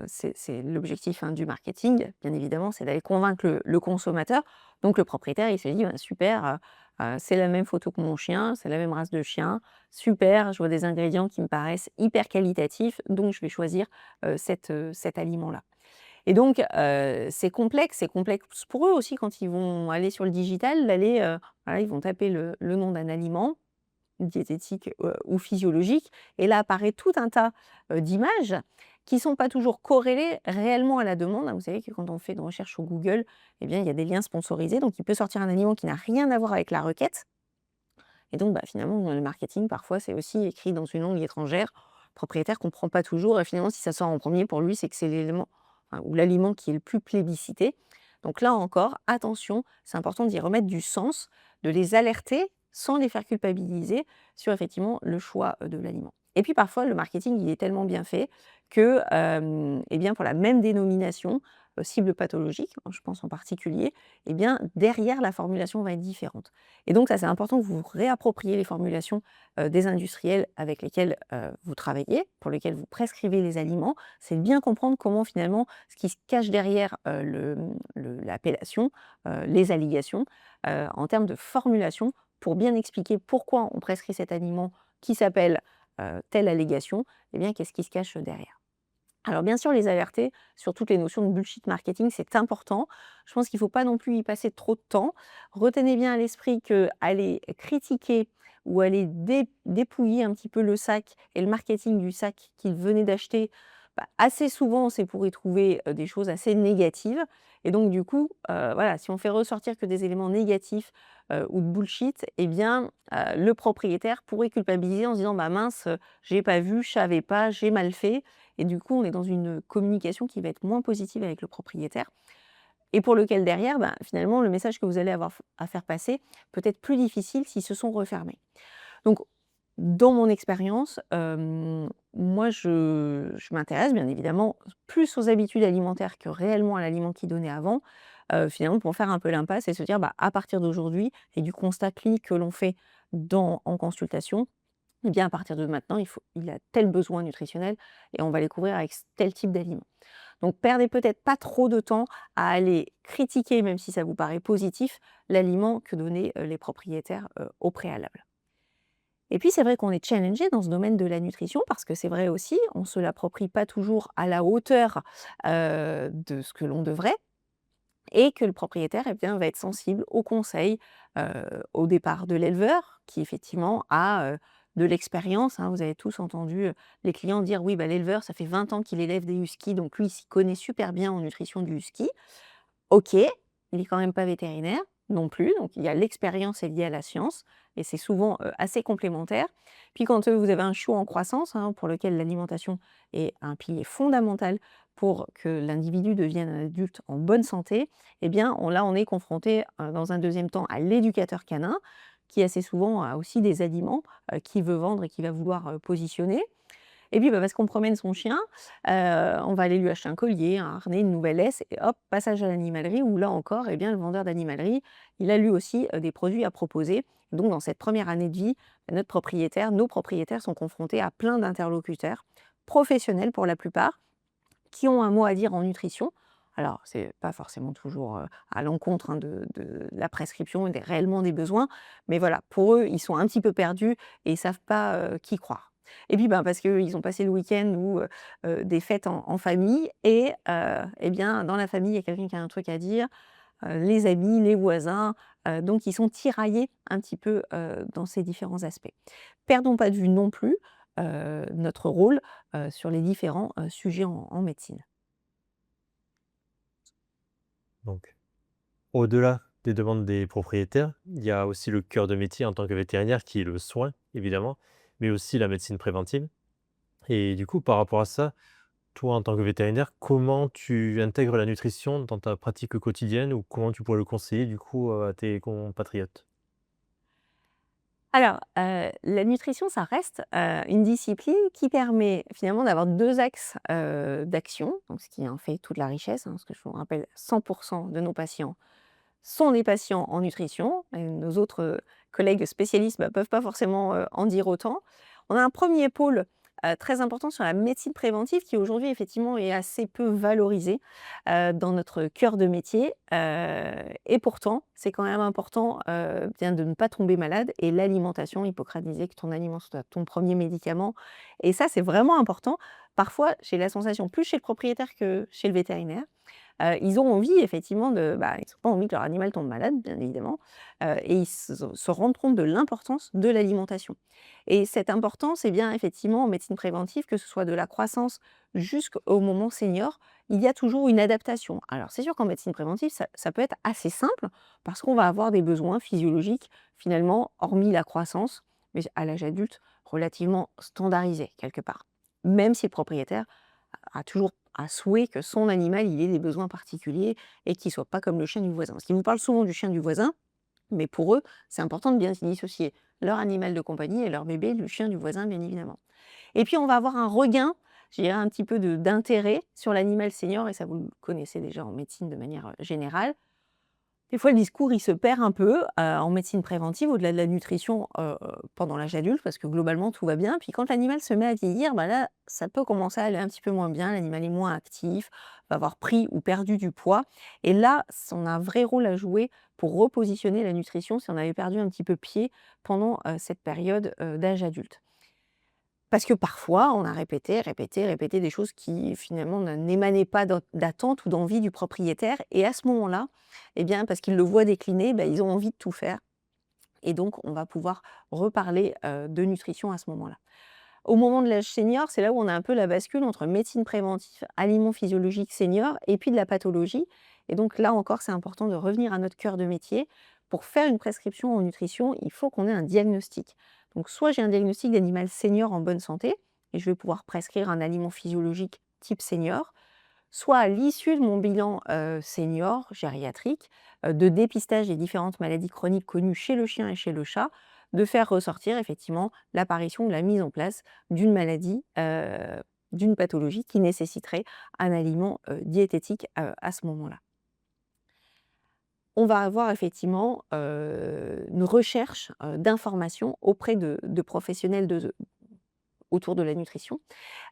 c'est l'objectif, hein, du marketing, bien évidemment, c'est d'aller convaincre le consommateur. Donc le propriétaire, il se dit: «Ben super, c'est la même photo que mon chien, c'est la même race de chien, super, je vois des ingrédients qui me paraissent hyper qualitatifs, donc je vais choisir, cet aliment-là». Et donc, c'est complexe pour eux aussi quand ils vont aller sur le digital, d'aller, voilà, ils vont taper le nom d'un aliment diététique, ou physiologique, et là apparaît tout un tas, d'images qui sont pas toujours corrélées réellement à la demande, hein. Vous savez que quand on fait une recherche sur Google, eh bien, il y a des liens sponsorisés, donc il peut sortir un aliment qui n'a rien à voir avec la requête, et donc, bah, finalement, dans le marketing, parfois, c'est aussi écrit dans une langue étrangère. Le propriétaire comprend pas toujours et finalement, si ça sort en premier pour lui, c'est que c'est l'élément, enfin, ou l'aliment qui est le plus plébiscité. Donc là encore, attention, c'est important d'y remettre du sens, de les alerter sans les faire culpabiliser sur effectivement le choix, de l'aliment. Et puis parfois, le marketing, il est tellement bien fait que, eh bien, pour la même dénomination, cible pathologique, hein, je pense en particulier, eh bien, derrière, la formulation va être différente. Et donc ça, c'est important que vous vous réappropriez les formulations, des industriels avec lesquels, vous travaillez, pour lesquels vous prescrivez les aliments. C'est de bien comprendre comment finalement ce qui se cache derrière, l'appellation, les allégations, en termes de formulation, pour bien expliquer pourquoi on prescrit cet aliment qui s'appelle, telle allégation, et bien qu'est-ce qui se cache derrière. Alors bien sûr, les alerter sur toutes les notions de bullshit marketing, c'est important. Je pense qu'il ne faut pas non plus y passer trop de temps. Retenez bien à l'esprit qu'aller critiquer ou aller dépouiller un petit peu le sac et le marketing du sac qu'il venait d'acheter, bah, assez souvent, c'est pour y trouver des choses assez négatives. Et donc du coup, voilà, si on fait ressortir que des éléments négatifs ou de bullshit, eh bien, le propriétaire pourrait culpabiliser en se disant: «Bah mince, j'ai pas vu, je savais pas, j'ai mal fait». Et du coup, on est dans une communication qui va être moins positive avec le propriétaire et pour lequel derrière, ben, finalement, le message que vous allez avoir à faire passer peut être plus difficile s'ils se sont refermés. Donc, dans mon expérience, moi, je m'intéresse bien évidemment plus aux habitudes alimentaires que réellement à l'aliment qu'ils donnaient avant, finalement pour faire un peu l'impasse et se dire: «Bah, à partir d'aujourd'hui et du constat clinique que l'on fait en consultation, Eh bien, à partir de maintenant, il a tel besoin nutritionnel et on va les couvrir avec tel type d'aliments. Donc, perdez peut-être pas trop de temps à aller critiquer, même si ça vous paraît positif, l'aliment que donnaient les propriétaires au préalable. Et puis, c'est vrai qu'on est challengé dans ce domaine de la nutrition parce que c'est vrai aussi, on ne se l'approprie pas toujours à la hauteur de ce que l'on devrait et que le propriétaire eh bien, va être sensible aux conseils au départ de l'éleveur qui effectivement a de l'expérience, hein. Vous avez tous entendu les clients dire oui, bah, l'éleveur, ça fait 20 ans qu'il élève des huskies, donc lui, il s'y connaît super bien en nutrition du husky. OK, il est quand même pas vétérinaire non plus, donc il y a l'expérience est liée à la science et c'est souvent, assez complémentaire. Puis quand, vous avez un chiot en croissance, hein, pour lequel l'alimentation est un pilier fondamental pour que l'individu devienne un adulte en bonne santé, eh bien on est confronté, dans un deuxième temps à l'éducateur canin qui assez souvent a aussi des aliments, qu'il veut vendre et qu'il va vouloir, positionner. Et puis, bah, parce qu'on promène son chien, on va aller lui acheter un collier, un harnais, une nouvelle laisse et hop, passage à l'animalerie où là encore, eh bien, le vendeur d'animalerie, il a lui aussi, des produits à proposer. Donc dans cette première année de vie, nos propriétaires sont confrontés à plein d'interlocuteurs, professionnels pour la plupart, qui ont un mot à dire en nutrition. Alors, c'est pas forcément toujours, à l'encontre, hein, de la prescription et réellement des besoins, mais voilà, pour eux, ils sont un petit peu perdus et ils savent pas, qui croire. Et puis, ben, parce qu'ils ont passé le week-end ou, des fêtes en famille et bien, dans la famille, il y a quelqu'un qui a un truc à dire, les amis, les voisins, donc ils sont tiraillés un petit peu, dans ces différents aspects. Perdons pas de vue non plus, notre rôle, sur les différents, sujets en médecine. Donc, au-delà des demandes des propriétaires, il y a aussi le cœur de métier en tant que vétérinaire qui est le soin, évidemment, mais aussi la médecine préventive. Et du coup, par rapport à ça, toi, en tant que vétérinaire, comment tu intègres la nutrition dans ta pratique quotidienne ou comment tu pourrais le conseiller, du coup, à tes compatriotes? Alors, la nutrition, ça reste, une discipline qui permet finalement d'avoir 2 axes, d'action, donc ce qui en fait toute la richesse, hein, parce que je vous rappelle 100 de nos patients sont des patients en nutrition et nos autres, collègues spécialistes, bah, peuvent pas forcément, en dire autant. On a un premier pôle, très important sur la médecine préventive qui aujourd'hui effectivement est assez peu valorisée, dans notre cœur de métier, et pourtant c'est quand même important, bien de ne pas tomber malade et l'alimentation, Hippocrate disait que ton aliment soit ton premier médicament et ça c'est vraiment important. Parfois, j'ai la sensation, plus chez le propriétaire que chez le vétérinaire, ils ont envie effectivement ils ont pas envie que leur animal tombe malade, bien évidemment, et ils se rendent compte de l'importance de l'alimentation. Et cette importance, eh bien, effectivement, en médecine préventive, que ce soit de la croissance jusqu'au moment senior, il y a toujours une adaptation. Alors, c'est sûr qu'en médecine préventive, ça peut être assez simple parce qu'on va avoir des besoins physiologiques, finalement, hormis la croissance, mais à l'âge adulte, relativement standardisés quelque part. Même si le propriétaire a toujours à souhait que son animal, il ait des besoins particuliers et qu'il soit pas comme le chien du voisin. Parce qu'ils vous parlent souvent du chien du voisin, mais pour eux, c'est important de bien dissocier leur animal de compagnie et leur bébé du chien du voisin, bien évidemment. Et puis, on va avoir un regain, je dirais un petit peu d'intérêt sur l'animal senior, et ça vous le connaissez déjà en médecine de manière générale. Des fois, le discours, il se perd un peu, en médecine préventive, au-delà de la nutrition, pendant l'âge adulte, parce que globalement, tout va bien. Puis quand l'animal se met à vieillir, bah là, ça peut commencer à aller un petit peu moins bien. L'animal est moins actif, va avoir pris ou perdu du poids. Et là, on a un vrai rôle à jouer pour repositionner la nutrition si on avait perdu un petit peu pied pendant, cette période, d'âge adulte. Parce que parfois, on a répété, répété, répété des choses qui finalement n'émanaient pas d'attente ou d'envie du propriétaire. Et à ce moment-là, eh bien, parce qu'ils le voient décliner, bah, ils ont envie de tout faire. Et donc, on va pouvoir reparler de nutrition à ce moment-là. Au moment de l'âge senior, c'est là où on a un peu la bascule entre médecine préventive, aliments physiologiques seniors et puis de la pathologie. Et donc là encore, c'est important de revenir à notre cœur de métier. Pour faire une prescription en nutrition, il faut qu'on ait un diagnostic. Donc soit j'ai un diagnostic d'animal senior en bonne santé et je vais pouvoir prescrire un aliment physiologique type senior, soit à l'issue de mon bilan senior, gériatrique, de dépistage des différentes maladies chroniques connues chez le chien et chez le chat, de faire ressortir effectivement l'apparition ou la mise en place d'une maladie, d'une pathologie qui nécessiterait un aliment diététique à ce moment-là. on va avoir effectivement, une recherche, d'informations auprès de professionnels autour de la nutrition,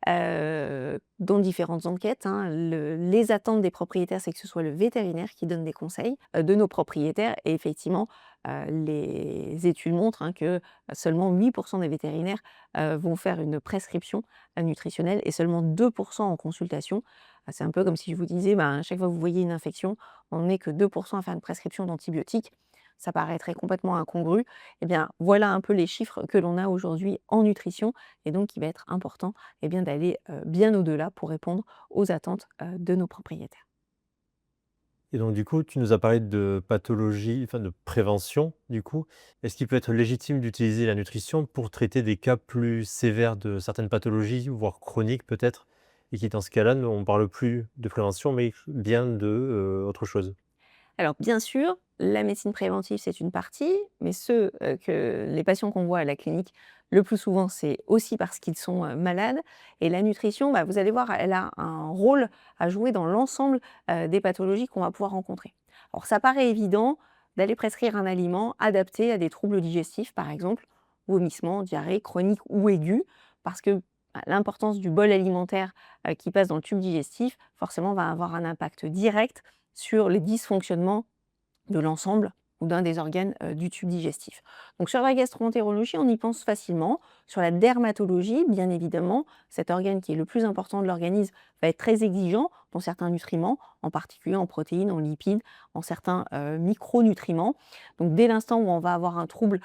dans différentes enquêtes, hein. Les attentes des propriétaires, c'est que ce soit le vétérinaire qui donne des conseils, de nos propriétaires et effectivement, les études montrent, hein, que seulement 8 des vétérinaires, vont faire une prescription, nutritionnelle et seulement 2 en consultation. C'est un peu comme si je vous disais, ben, à chaque fois que vous voyez une infection, on n'est que 2 à faire une prescription d'antibiotiques. Ça paraîtrait complètement incongru. Eh bien, voilà un peu les chiffres que l'on a aujourd'hui en nutrition et donc il va être important, eh bien, d'aller, bien au-delà pour répondre aux attentes, de nos propriétaires. Et donc du coup, tu nous as parlé de pathologie, enfin de prévention du coup. Est-ce qu'il peut être légitime d'utiliser la nutrition pour traiter des cas plus sévères de certaines pathologies, voire chroniques peut-être? Et qui dans ce cas-là, on parle plus de prévention, mais bien de, autre chose? Alors bien sûr, la médecine préventive, c'est une partie, mais ceux, que les patients qu'on voit à la clinique, le plus souvent, c'est aussi parce qu'ils sont, malades et la nutrition, bah, vous allez voir, elle a un rôle à jouer dans l'ensemble, des pathologies qu'on va pouvoir rencontrer. Alors ça paraît évident d'aller prescrire un aliment adapté à des troubles digestifs, par exemple, vomissements, diarrhée chronique ou aiguë, parce que, bah, l'importance du bol alimentaire, qui passe dans le tube digestif, forcément va avoir un impact direct sur les dysfonctionnements de l'ensemble ou d'un des organes, du tube digestif. Donc sur la gastroentérologie, on y pense facilement. Sur la dermatologie, bien évidemment, cet organe qui est le plus important de l'organisme va être très exigeant dans certains nutriments, en particulier en protéines, en lipides, en certains, micronutriments. Donc dès l'instant où on va avoir un trouble,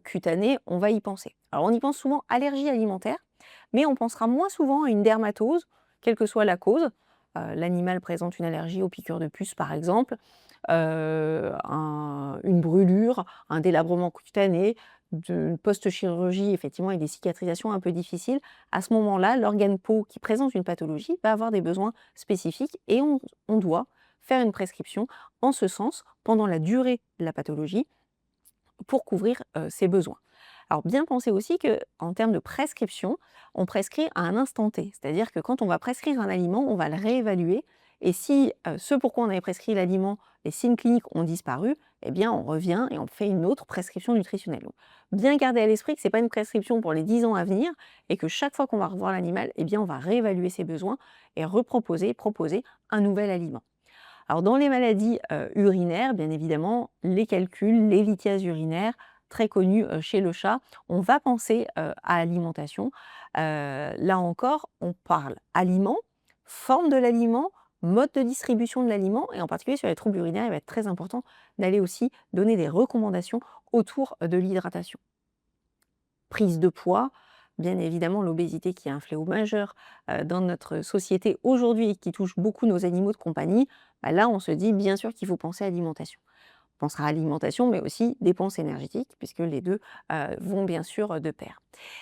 cutané, on va y penser. Alors on y pense souvent allergie alimentaire, mais on pensera moins souvent à une dermatose, quelle que soit la cause. L'animal présente une allergie aux piqûres de puce par exemple, une brûlure, un délabrement cutané, de post-chirurgie effectivement et des cicatrisations un peu difficiles. À ce moment-là, l'organe peau qui présente une pathologie va avoir des besoins spécifiques et on doit faire une prescription en ce sens pendant la durée de la pathologie pour couvrir, ses besoins. Alors bien penser aussi qu'en termes de prescription, on prescrit à un instant T. C'est-à-dire que quand on va prescrire un aliment, on va le réévaluer et si, ce pourquoi on avait prescrit l'aliment, les signes cliniques ont disparu, eh bien on revient et on fait une autre prescription nutritionnelle. Donc bien garder à l'esprit que ce n'est pas une prescription pour les 10 ans à venir et que chaque fois qu'on va revoir l'animal, eh bien on va réévaluer ses besoins et proposer un nouvel aliment. Alors dans les maladies, urinaires, bien évidemment, les calculs, les lithiases urinaires, très connus, chez le chat, on va penser, à alimentation. Là encore, on parle aliment, forme de l'aliment, mode de distribution de l'aliment et en particulier sur les troubles urinaires, il va être très important d'aller aussi donner des recommandations autour de l'hydratation. Prise de poids, bien évidemment l'obésité qui est un fléau majeur, dans notre société aujourd'hui et qui touche beaucoup nos animaux de compagnie, bah, là on se dit bien sûr qu'il faut penser à alimentation. On pensera à alimentation mais aussi dépenses énergétiques puisque les 2 vont bien sûr, de pair.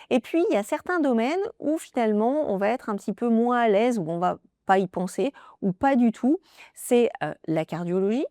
Et puis il y a certains domaines où finalement on va être un petit peu moins à l'aise, où on va pas y penser ou pas du tout. C'est, la cardiologie,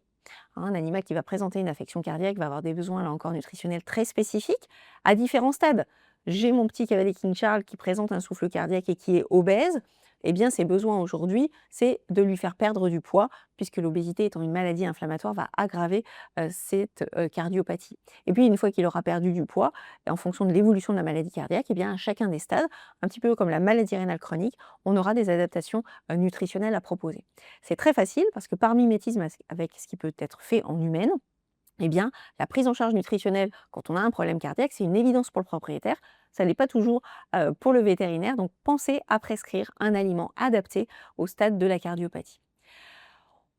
hein. Un animal qui va présenter une affection cardiaque va avoir des besoins, là encore, nutritionnels très spécifiques, à différents stades. J'ai mon petit cavalier King Charles qui présente un souffle cardiaque et qui est obèse. Eh bien, ses besoins aujourd'hui, c'est de lui faire perdre du poids, puisque l'obésité étant une maladie inflammatoire, va aggraver cette cardiopathie. Et puis, une fois qu'il aura perdu du poids, en fonction de l'évolution de la maladie cardiaque, eh bien, à chacun des stades, un petit peu comme la maladie rénale chronique, on aura des adaptations nutritionnelles à proposer. C'est très facile parce que par mimétisme avec ce qui peut être fait en humaine, eh bien, la prise en charge nutritionnelle quand on a un problème cardiaque, c'est une évidence pour le propriétaire. Ça n'est pas toujours pour le vétérinaire. Donc, pensez à prescrire un aliment adapté au stade de la cardiopathie.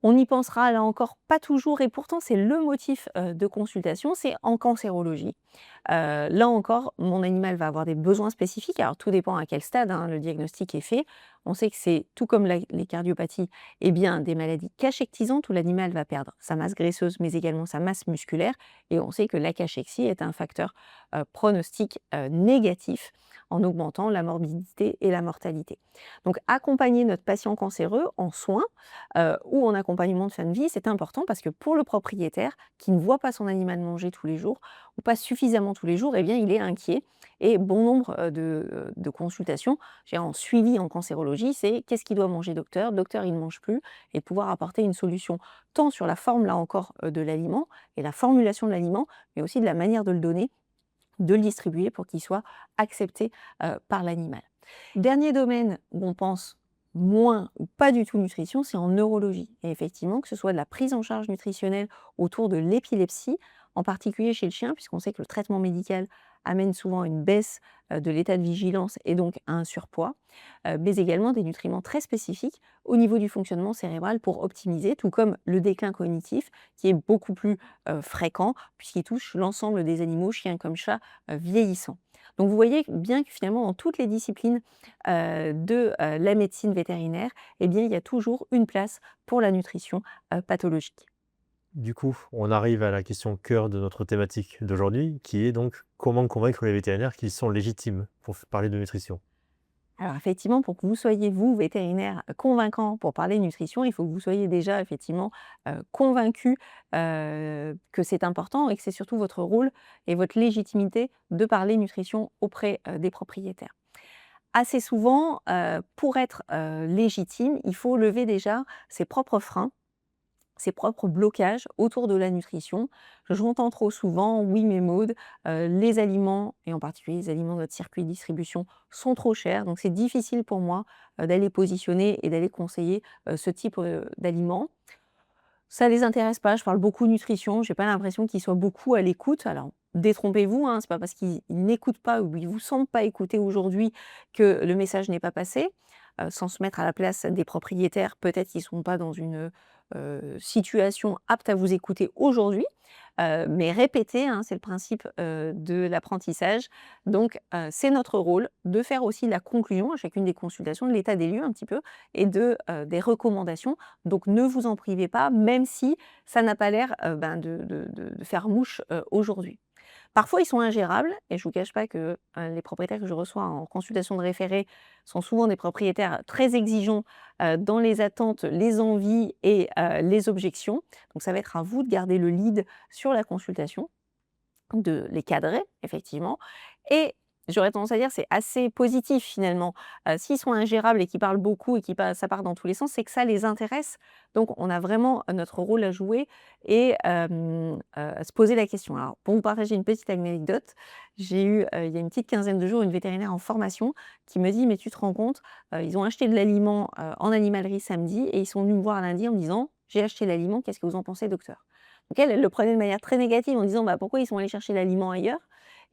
On y pensera là encore pas toujours et pourtant c'est le motif, de consultation, c'est en cancérologie. Là encore, mon animal va avoir des besoins spécifiques, alors tout dépend à quel stade, hein, le diagnostic est fait. On sait que c'est tout comme les cardiopathies, eh bien des maladies cachectisantes où l'animal va perdre sa masse graisseuse mais également sa masse musculaire et on sait que la cachexie est un facteur, pronostic, négatif en augmentant la morbidité et la mortalité. Donc accompagner notre patient cancéreux en soins, ou en accompagnement d'accompagnement de fin de vie, c'est important parce que pour le propriétaire qui ne voit pas son animal manger tous les jours ou pas suffisamment tous les jours, eh bien, il est inquiet. Et bon nombre de consultations, je dirais en suivi en cancérologie, c'est qu'est-ce qu'il doit manger docteur? Docteur, il ne mange plus et de pouvoir apporter une solution tant sur la forme, là encore, de l'aliment et la formulation de l'aliment, mais aussi de la manière de le donner, de le distribuer pour qu'il soit accepté par l'animal. Dernier domaine où on pense moins ou pas du tout nutrition, c'est en neurologie. Et effectivement, que ce soit de la prise en charge nutritionnelle autour de l'épilepsie, en particulier chez le chien, puisqu'on sait que le traitement médical amène souvent à une baisse de l'état de vigilance et donc à un surpoids, mais également des nutriments très spécifiques au niveau du fonctionnement cérébral pour optimiser, tout comme le déclin cognitif qui est beaucoup plus fréquent puisqu'il touche l'ensemble des animaux, chiens comme chats, vieillissants. Donc vous voyez bien que finalement dans toutes les disciplines de la médecine vétérinaire, eh bien, il y a toujours une place pour la nutrition pathologique. Du coup, on arrive à la question cœur de notre thématique d'aujourd'hui, qui est donc comment convaincre les vétérinaires qu'ils sont légitimes pour parler de nutrition? Alors effectivement, pour que vous soyez, vous, vétérinaire, convaincant pour parler nutrition, il faut que vous soyez déjà effectivement convaincu que c'est important et que c'est surtout votre rôle et votre légitimité de parler nutrition auprès des propriétaires. Assez souvent, pour être légitime, il faut lever déjà ses propres freins, ses propres blocages autour de la nutrition. J'entends trop souvent: «Oui mais Maud, les aliments et en particulier les aliments de notre circuit de distribution sont trop chers, donc c'est difficile pour moi, d'aller positionner et d'aller conseiller, ce type, d'aliments». Ça les intéresse pas, je parle beaucoup nutrition, j'ai pas l'impression qu'ils soient beaucoup à l'écoute. Alors détrompez-vous, hein, c'est pas parce qu'ils n'écoutent pas ou ils vous sentent pas écouter aujourd'hui que le message n'est pas passé. Sans se mettre à la place des propriétaires, peut-être qu'ils sont pas dans une, situation apte à vous écouter aujourd'hui, mais répéter, hein, c'est le principe, de l'apprentissage. Donc c'est notre rôle de faire aussi la conclusion à chacune des consultations, de l'état des lieux un petit peu et des recommandations. Donc ne vous en privez pas, même si ça n'a pas l'air, ben, de faire mouche, aujourd'hui. Parfois, ils sont ingérables et je vous cache pas que, les propriétaires que je reçois en consultation de référé sont souvent des propriétaires très exigeants, dans les attentes, les envies et les objections. Donc ça va être à vous de garder le lead sur la consultation, de les cadrer effectivement et j'aurais tendance à dire c'est assez positif finalement. S'ils sont ingérables et qu'ils parlent beaucoup et ça part dans tous les sens, c'est que ça les intéresse. Donc on a vraiment notre rôle à jouer et à se poser la question. Alors pour vous partager une petite anecdote, j'ai eu, il y a une petite quinzaine de jours, une vétérinaire en formation qui me dit: «Mais tu te rends compte, ils ont acheté de l'aliment, en animalerie samedi et ils sont venus me voir lundi en me disant: "J'ai acheté l'aliment, qu'est-ce que vous en pensez docteur?"» Donc elle, elle le prenait de manière très négative en disant: «Bah, pourquoi ils sont allés chercher l'aliment ailleurs?»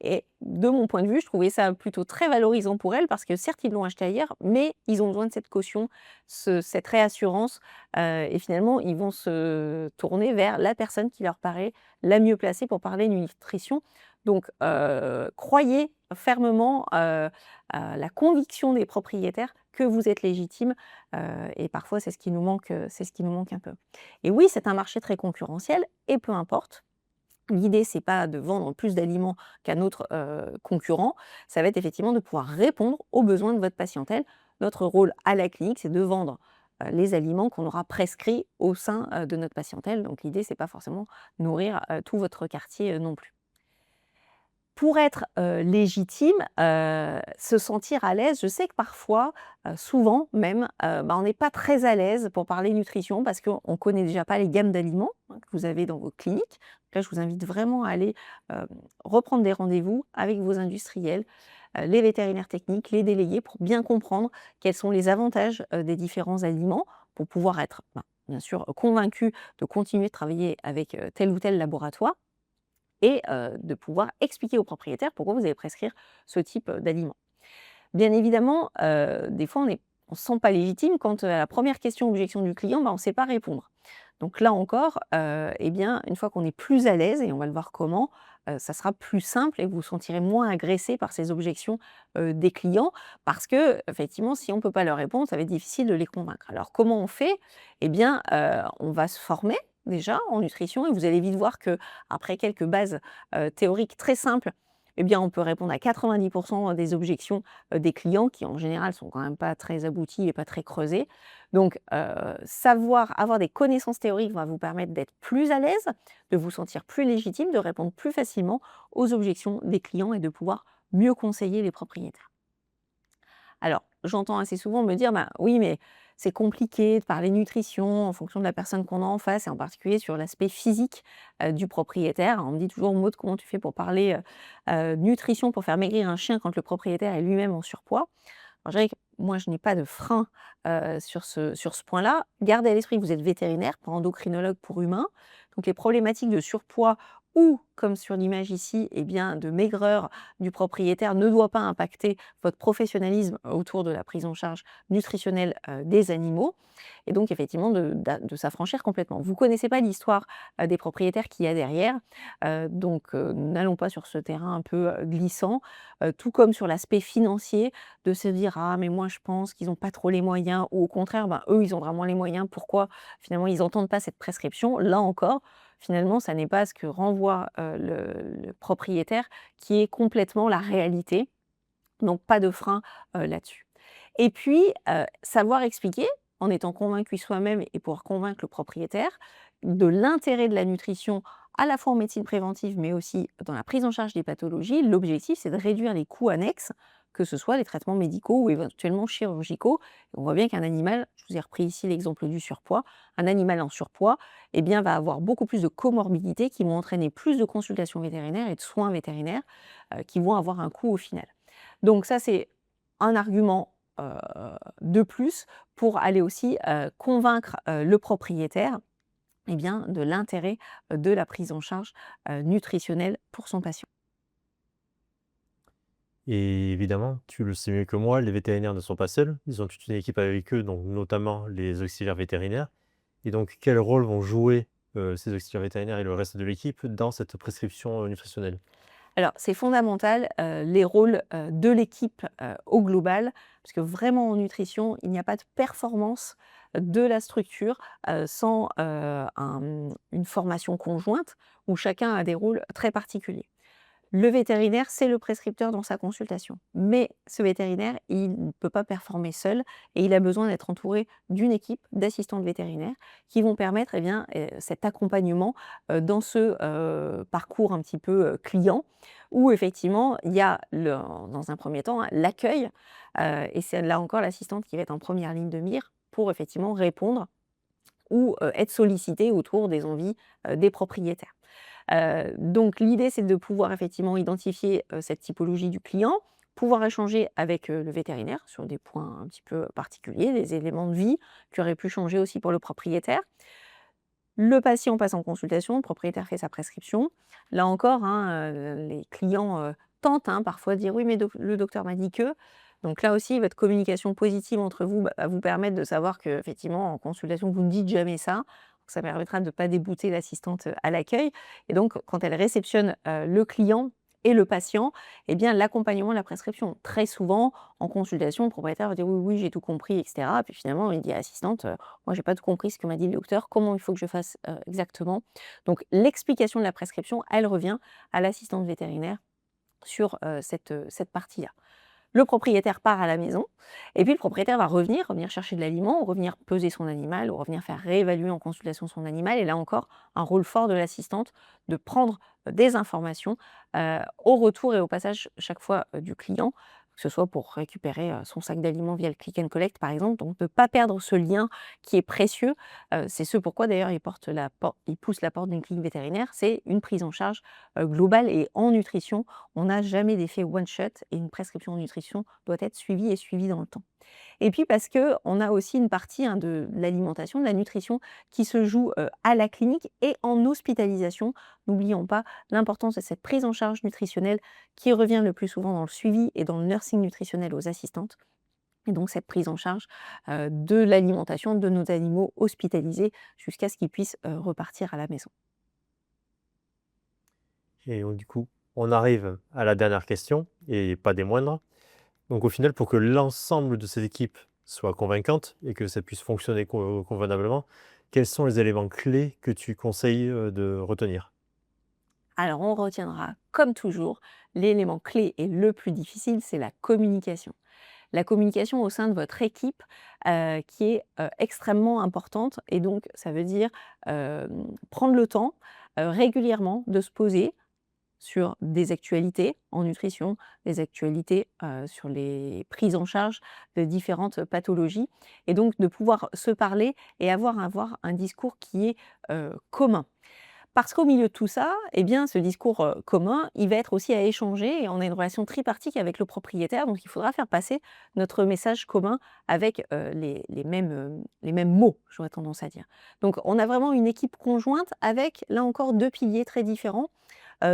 Et de mon point de vue, je trouvais ça plutôt très valorisant pour elle parce que certes, ils l'ont acheté ailleurs, mais ils ont besoin de cette caution, cette réassurance, et finalement, ils vont se tourner vers la personne qui leur paraît la mieux placée pour parler nutrition. Donc, croyez fermement, à la conviction des propriétaires que vous êtes légitime, et parfois c'est ce qui nous manque un peu. Et oui, c'est un marché très concurrentiel et peu importe. L'idée, c'est pas de vendre plus d'aliments qu'un autre, concurrent, ça va être effectivement de pouvoir répondre aux besoins de votre patientèle. Notre rôle à la clinique, c'est de vendre, les aliments qu'on aura prescrits au sein, de notre patientèle. Donc l'idée, c'est pas forcément nourrir, tout votre quartier, non plus. Pour être, légitime, se sentir à l'aise, je sais que parfois, souvent même, bah, on n'est pas très à l'aise pour parler nutrition parce qu'on ne connaît déjà pas les gammes d'aliments, hein, que vous avez dans vos cliniques. Là, je vous invite vraiment à aller, reprendre des rendez-vous avec vos industriels, les vétérinaires techniques, les délégués pour bien comprendre quels sont les avantages, des différents aliments pour pouvoir être, ben, bien sûr, convaincu de continuer de travailler avec, tel ou tel laboratoire et de pouvoir expliquer aux propriétaires pourquoi vous allez prescrire ce type, d'aliments. Bien évidemment, des fois on se sent pas légitime quand, à la première question objection du client, bah, on ne sait pas répondre. Donc là encore, et bien, une fois qu'on est plus à l'aise et on va le voir comment, ça sera plus simple et vous vous sentirez moins agressé par ces objections, des clients. Parce que effectivement, si on ne peut pas leur répondre, ça va être difficile de les convaincre. Alors comment on fait? Eh bien, on va se former déjà en nutrition et vous allez vite voir que après quelques bases, théoriques très simples, eh bien, on peut répondre à 90 des objections, des clients qui, en général, sont quand même pas très abouties et pas très creusées. Donc, savoir avoir des connaissances théoriques va vous permettre d'être plus à l'aise, de vous sentir plus légitime, de répondre plus facilement aux objections des clients et de pouvoir mieux conseiller les propriétaires. Alors, j'entends assez souvent me dire: «Bah, oui, mais c'est compliqué de parler nutrition en fonction de la personne qu'on a en face et en particulier sur l'aspect physique, du propriétaire». On me dit toujours: «Maud, comment tu fais pour parler, nutrition pour faire maigrir un chien quand le propriétaire est lui-même en surpoids?» Alors je dirais que moi, je n'ai pas de frein, sur ce point-là. Gardez à l'esprit que vous êtes vétérinaire, pas endocrinologue pour humains. Donc les problématiques de surpoids ou, comme sur l'image ici, eh bien, de maigreur du propriétaire ne doit pas impacter votre professionnalisme autour de la prise en charge nutritionnelle, des animaux et donc effectivement de s'affranchir complètement. Vous connaissez pas l'histoire, des propriétaires qu'il y a derrière, donc n'allons pas sur ce terrain un peu, glissant, tout comme sur l'aspect financier de se dire: «Ah mais moi je pense qu'ils n'ont pas trop les moyens» ou au contraire, ben, eux ils ont vraiment les moyens, pourquoi finalement ils n'entendent pas cette prescription? Là encore, finalement ça n'est pas ce que renvoie, le propriétaire qui est complètement la réalité, donc pas de frein, là-dessus. Et puis, savoir expliquer en étant convaincu soi-même et pouvoir convaincre le propriétaire de l'intérêt de la nutrition à la fois en médecine préventive, mais aussi dans la prise en charge des pathologies. L'objectif, c'est de réduire les coûts annexes, que ce soit les traitements médicaux ou éventuellement chirurgicaux. On voit bien qu'un animal, je vous ai repris ici l'exemple du surpoids, un animal en surpoids, eh bien, va avoir beaucoup plus de comorbidités qui vont entraîner plus de consultations vétérinaires et de soins vétérinaires qui vont avoir un coût au final. Donc ça, c'est un argument, de plus pour aller aussi, convaincre, le propriétaire, eh bien, de l'intérêt, de la prise en charge, nutritionnelle pour son patient. Et évidemment, tu le sais mieux que moi, les vétérinaires ne sont pas seuls. Ils ont toute une équipe avec eux, donc notamment les auxiliaires vétérinaires. Et donc, quel rôle vont jouer, ces auxiliaires vétérinaires et le reste de l'équipe dans cette prescription, nutritionnelle? Alors, c'est fondamental, les rôles, de l'équipe, au global, parce que vraiment en nutrition, il n'y a pas de performance de la structure, sans, une formation conjointe où chacun a des rôles très particuliers. Le vétérinaire, c'est le prescripteur dans sa consultation. Mais ce vétérinaire, il ne peut pas performer seul et il a besoin d'être entouré d'une équipe d'assistantes vétérinaires qui vont permettre eh bien, cet accompagnement dans ce parcours un petit peu client où effectivement il y a dans un premier temps hein, l'accueil et c'est là encore l'assistante qui va être en première ligne de mire pour effectivement répondre ou être sollicitée autour des envies des propriétaires. Donc l'idée, c'est de pouvoir effectivement identifier, cette typologie du client, pouvoir échanger avec, le vétérinaire sur des points un petit peu particuliers, des éléments de vie qui auraient pu changer aussi pour le propriétaire. Le patient passe en consultation, le propriétaire fait sa prescription. Là encore, hein, les clients, tentent, hein, parfois de dire: «Oui, mais le docteur m'a dit que». Donc là aussi, votre communication positive entre vous, bah, va vous permettre de savoir qu'effectivement, en consultation, vous ne dites jamais ça. Ça permettra de ne pas débouter l'assistante, à l'accueil et donc quand elle réceptionne, le client et le patient, eh bien l'accompagnement de la prescription. Très souvent, en consultation, le propriétaire va dire: «Oui, oui, j'ai tout compris» et cetera. Puis finalement, il dit à l'assistante: moi, j'ai pas tout compris ce que m'a dit le docteur, comment il faut que je fasse, exactement? Donc l'explication de la prescription, elle revient à l'assistante vétérinaire sur, cette partie-là. Le propriétaire part à la maison et puis le propriétaire va revenir chercher de l'aliment, revenir peser son animal ou revenir faire réévaluer en consultation son animal et là encore, un rôle fort de l'assistante de prendre, des informations, au retour et au passage chaque fois, du client, que ce soit pour récupérer, son sac d'aliments via le click and collect par exemple, donc ne pas perdre ce lien qui est précieux. C'est ce pourquoi d'ailleurs il pousse la porte d'une clinique vétérinaire, c'est une prise en charge, globale et en nutrition on n'a jamais d'effet one shot et une prescription de nutrition doit être suivie et suivie dans le temps. Et puis parce qu'on a aussi une partie, hein, de l'alimentation, de la nutrition qui se joue, à la clinique et en hospitalisation. N'oublions pas l'importance de cette prise en charge nutritionnelle qui revient le plus souvent dans le suivi et dans le nursing nutritionnel aux assistantes et donc cette prise en charge, de l'alimentation de nos animaux hospitalisés jusqu'à ce qu'ils puissent, repartir à la maison. Et donc du coup, on arrive à la dernière question et pas des moindres. Donc au final, pour que l'ensemble de cette équipe soit convaincante et que ça puisse fonctionner convenablement, quels sont les éléments clés que tu conseilles, de retenir? Alors on retiendra comme toujours l'élément clé et le plus difficile, c'est la communication. La communication au sein de votre équipe, qui est, extrêmement importante et donc ça veut dire, prendre le temps, régulièrement de se poser sur des actualités en nutrition, des actualités, sur les prises en charge de différentes pathologies et donc de pouvoir se parler et avoir un discours qui est, commun. Parce qu'au milieu de tout ça, eh bien, ce discours, commun, il va être aussi à échanger et on a une relation tripartite avec le propriétaire, donc il faudra faire passer notre message commun avec, les mêmes mots, j'aurais tendance à dire. Donc on a vraiment une équipe conjointe avec, là encore, 2 piliers très différents,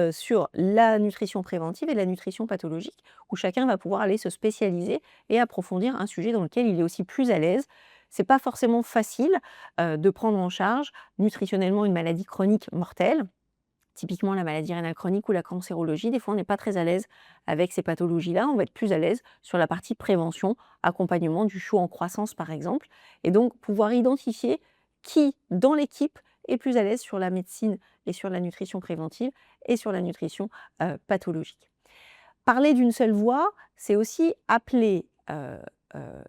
sur la nutrition préventive et la nutrition pathologique, où chacun va pouvoir aller se spécialiser et approfondir un sujet dans lequel il est aussi plus à l'aise. C'est pas forcément facile, de prendre en charge nutritionnellement une maladie chronique mortelle, typiquement la maladie rénale chronique ou la cancérologie. Des fois, on n'est pas très à l'aise avec ces pathologies-là. On va être plus à l'aise sur la partie prévention, accompagnement du chou en croissance, par exemple. Et donc, pouvoir identifier qui, dans l'équipe, est plus à l'aise sur la médecine et sur la nutrition préventive et sur la nutrition pathologique. Parler d'une seule voix, c'est aussi appeler,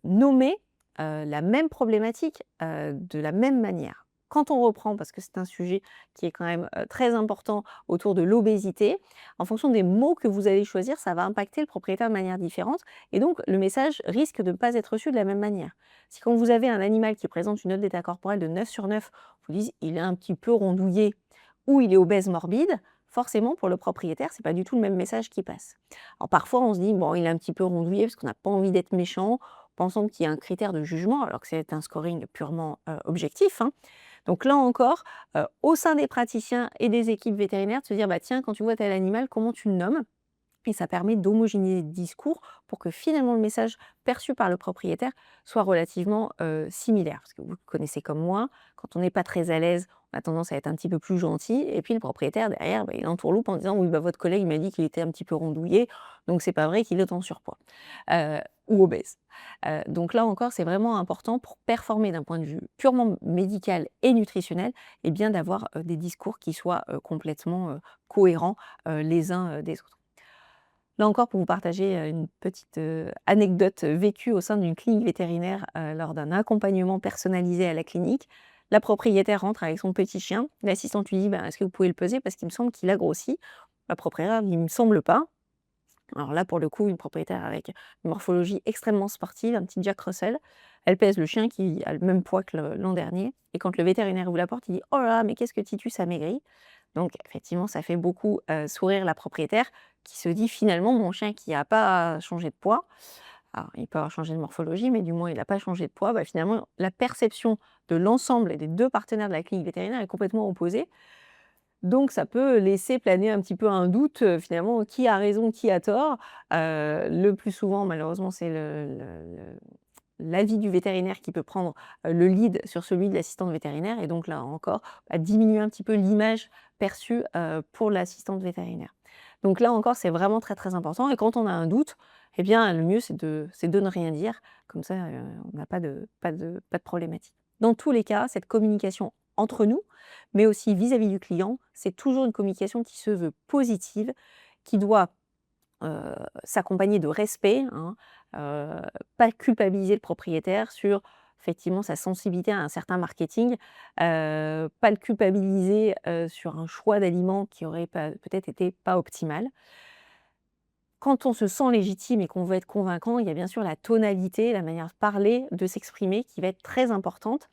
nommer, la même problématique, de la même manière. Quand on reprend, parce que c'est un sujet qui est quand même, très important autour de l'obésité, en fonction des mots que vous allez choisir, ça va impacter le propriétaire de manière différente et donc le message risque de ne pas être reçu de la même manière. Si quand vous avez un animal qui présente une note d'état corporel de 9 sur 9, vous dites: «Il est un petit peu rondouillé» ou «Il est obèse morbide», forcément pour le propriétaire, c'est pas du tout le même message qui passe. Alors parfois on se dit: «Bon, il est un petit peu rondouillé» parce qu'on n'a pas envie d'être méchant, pensant qu'il y a un critère de jugement alors que c'est un scoring purement, objectif, hein. Donc là encore, au sein des praticiens et des équipes vétérinaires, de se dire: «Bah tiens, quand tu vois tel animal, comment tu le nommes?» Et ça permet d'homogénéiser le discours pour que finalement le message perçu par le propriétaire soit relativement, similaire. Parce que vous le connaissez comme moi, quand on n'est pas très à l'aise, on a tendance à être un petit peu plus gentil et puis le propriétaire derrière, bah, il entourloupe en disant: «Oui, bah, votre collègue m'a dit qu'il était un petit peu rondouillé, donc c'est pas vrai qu'il est en surpoids, ou obèse». Donc là encore, c'est vraiment important pour performer d'un point de vue purement médical et nutritionnel et bien d'avoir, des discours qui soient, complètement, cohérents, les uns, des autres. Là encore, pour vous partager, une petite, anecdote vécue au sein d'une clinique vétérinaire, lors d'un accompagnement personnalisé à la clinique. La propriétaire rentre avec son petit chien. L'assistante lui dit: «Ben, est-ce que vous pouvez le peser parce qu'il me semble qu'il a grossi?» La propriétaire dit: «Il me semble pas». Alors là, pour le coup, une propriétaire avec une morphologie extrêmement sportive, un petit Jack Russell. Elle pèse le chien qui a le même poids que l'an dernier et quand le vétérinaire ouvre la porte, il dit: «Oh là là, mais qu'est-ce que Titus a maigri!» Donc effectivement, ça fait beaucoup, sourire la propriétaire qui se dit: «Finalement, mon chien qui a pas changé de poids, alors il peut avoir changé de morphologie, mais du moins il n'a pas changé de poids, bah, finalement la perception de l'ensemble et des 2 partenaires de la clinique vétérinaire est complètement opposée». Donc ça peut laisser planer un petit peu un doute, finalement, qui a raison, qui a tort? Le plus souvent, malheureusement, c'est l'avis du vétérinaire qui peut prendre, le lead sur celui de l'assistante vétérinaire et donc là encore, bah, diminuer un petit peu l'image perçue, pour l'assistante vétérinaire. Donc là encore, c'est vraiment très, très important et quand on a un doute, eh bien, le mieux c'est de ne rien dire. Comme ça, on n'a pas de problématique. Dans tous les cas, cette communication entre nous, mais aussi vis-à-vis du client, c'est toujours une communication qui se veut positive, qui doit s'accompagner de respect, hein, pas culpabiliser le propriétaire sur effectivement sa sensibilité à un certain marketing, pas le culpabiliser, sur un choix d'aliments qui aurait pas peut-être été pas optimal. Quand on se sent légitime et qu'on veut être convaincant, il y a bien sûr la tonalité, la manière de parler, de s'exprimer qui va être très importante.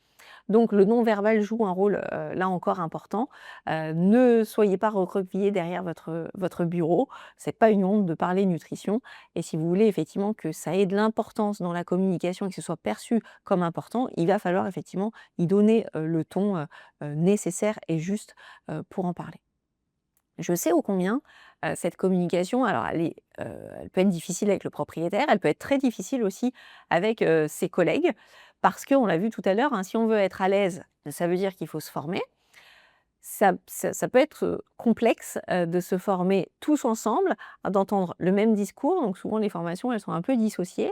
Donc le non-verbal joue un rôle, là encore important. Ne soyez pas recroquevillés derrière votre bureau. C'est pas une honte de parler nutrition et si vous voulez effectivement que ça ait de l'importance dans la communication et que ce soit perçu comme important, il va falloir effectivement y donner, le ton, nécessaire et juste, pour en parler. Je sais ô combien, cette communication, alors elle peut être difficile avec le propriétaire, elle peut être très difficile aussi avec, ses collègues. Parce qu'on l'a vu tout à l'heure, hein, si on veut être à l'aise, ça veut dire qu'il faut se former. ça peut être, complexe, de se former tous ensemble, d'entendre le même discours. Donc souvent les formations, elles sont un peu dissociées.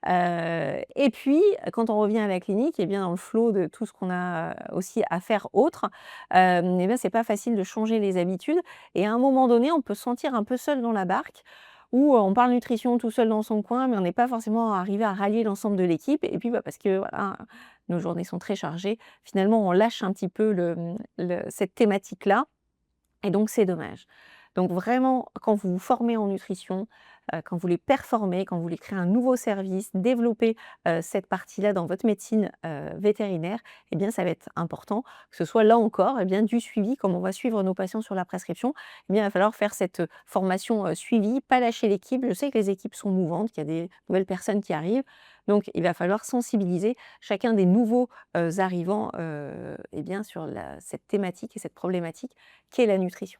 Et puis, quand on revient à la clinique et bien dans le flot de tout ce qu'on a, aussi à faire autre, et bien c'est pas facile de changer les habitudes et à un moment donné, on peut se sentir un peu seul dans la barque où, on parle nutrition tout seul dans son coin, mais on n'est pas forcément arrivé à rallier l'ensemble de l'équipe et puis, bah, parce que voilà, nos journées sont très chargées, finalement on lâche un petit peu cette thématique-là et donc c'est dommage. Donc vraiment, quand vous vous formez en nutrition, quand vous voulez performer, quand vous voulez créer un nouveau service, développer, cette partie-là dans votre médecine, vétérinaire, eh bien ça va être important que ce soit là encore, eh bien du suivi. Comme on va suivre nos patients sur la prescription, eh bien il va falloir faire cette, formation, suivie, pas lâcher l'équipe. Je sais que les équipes sont mouvantes, qu'il y a des nouvelles personnes qui arrivent, donc il va falloir sensibiliser chacun des nouveaux, arrivants, eh bien sur cette thématique et cette problématique qu'est la nutrition.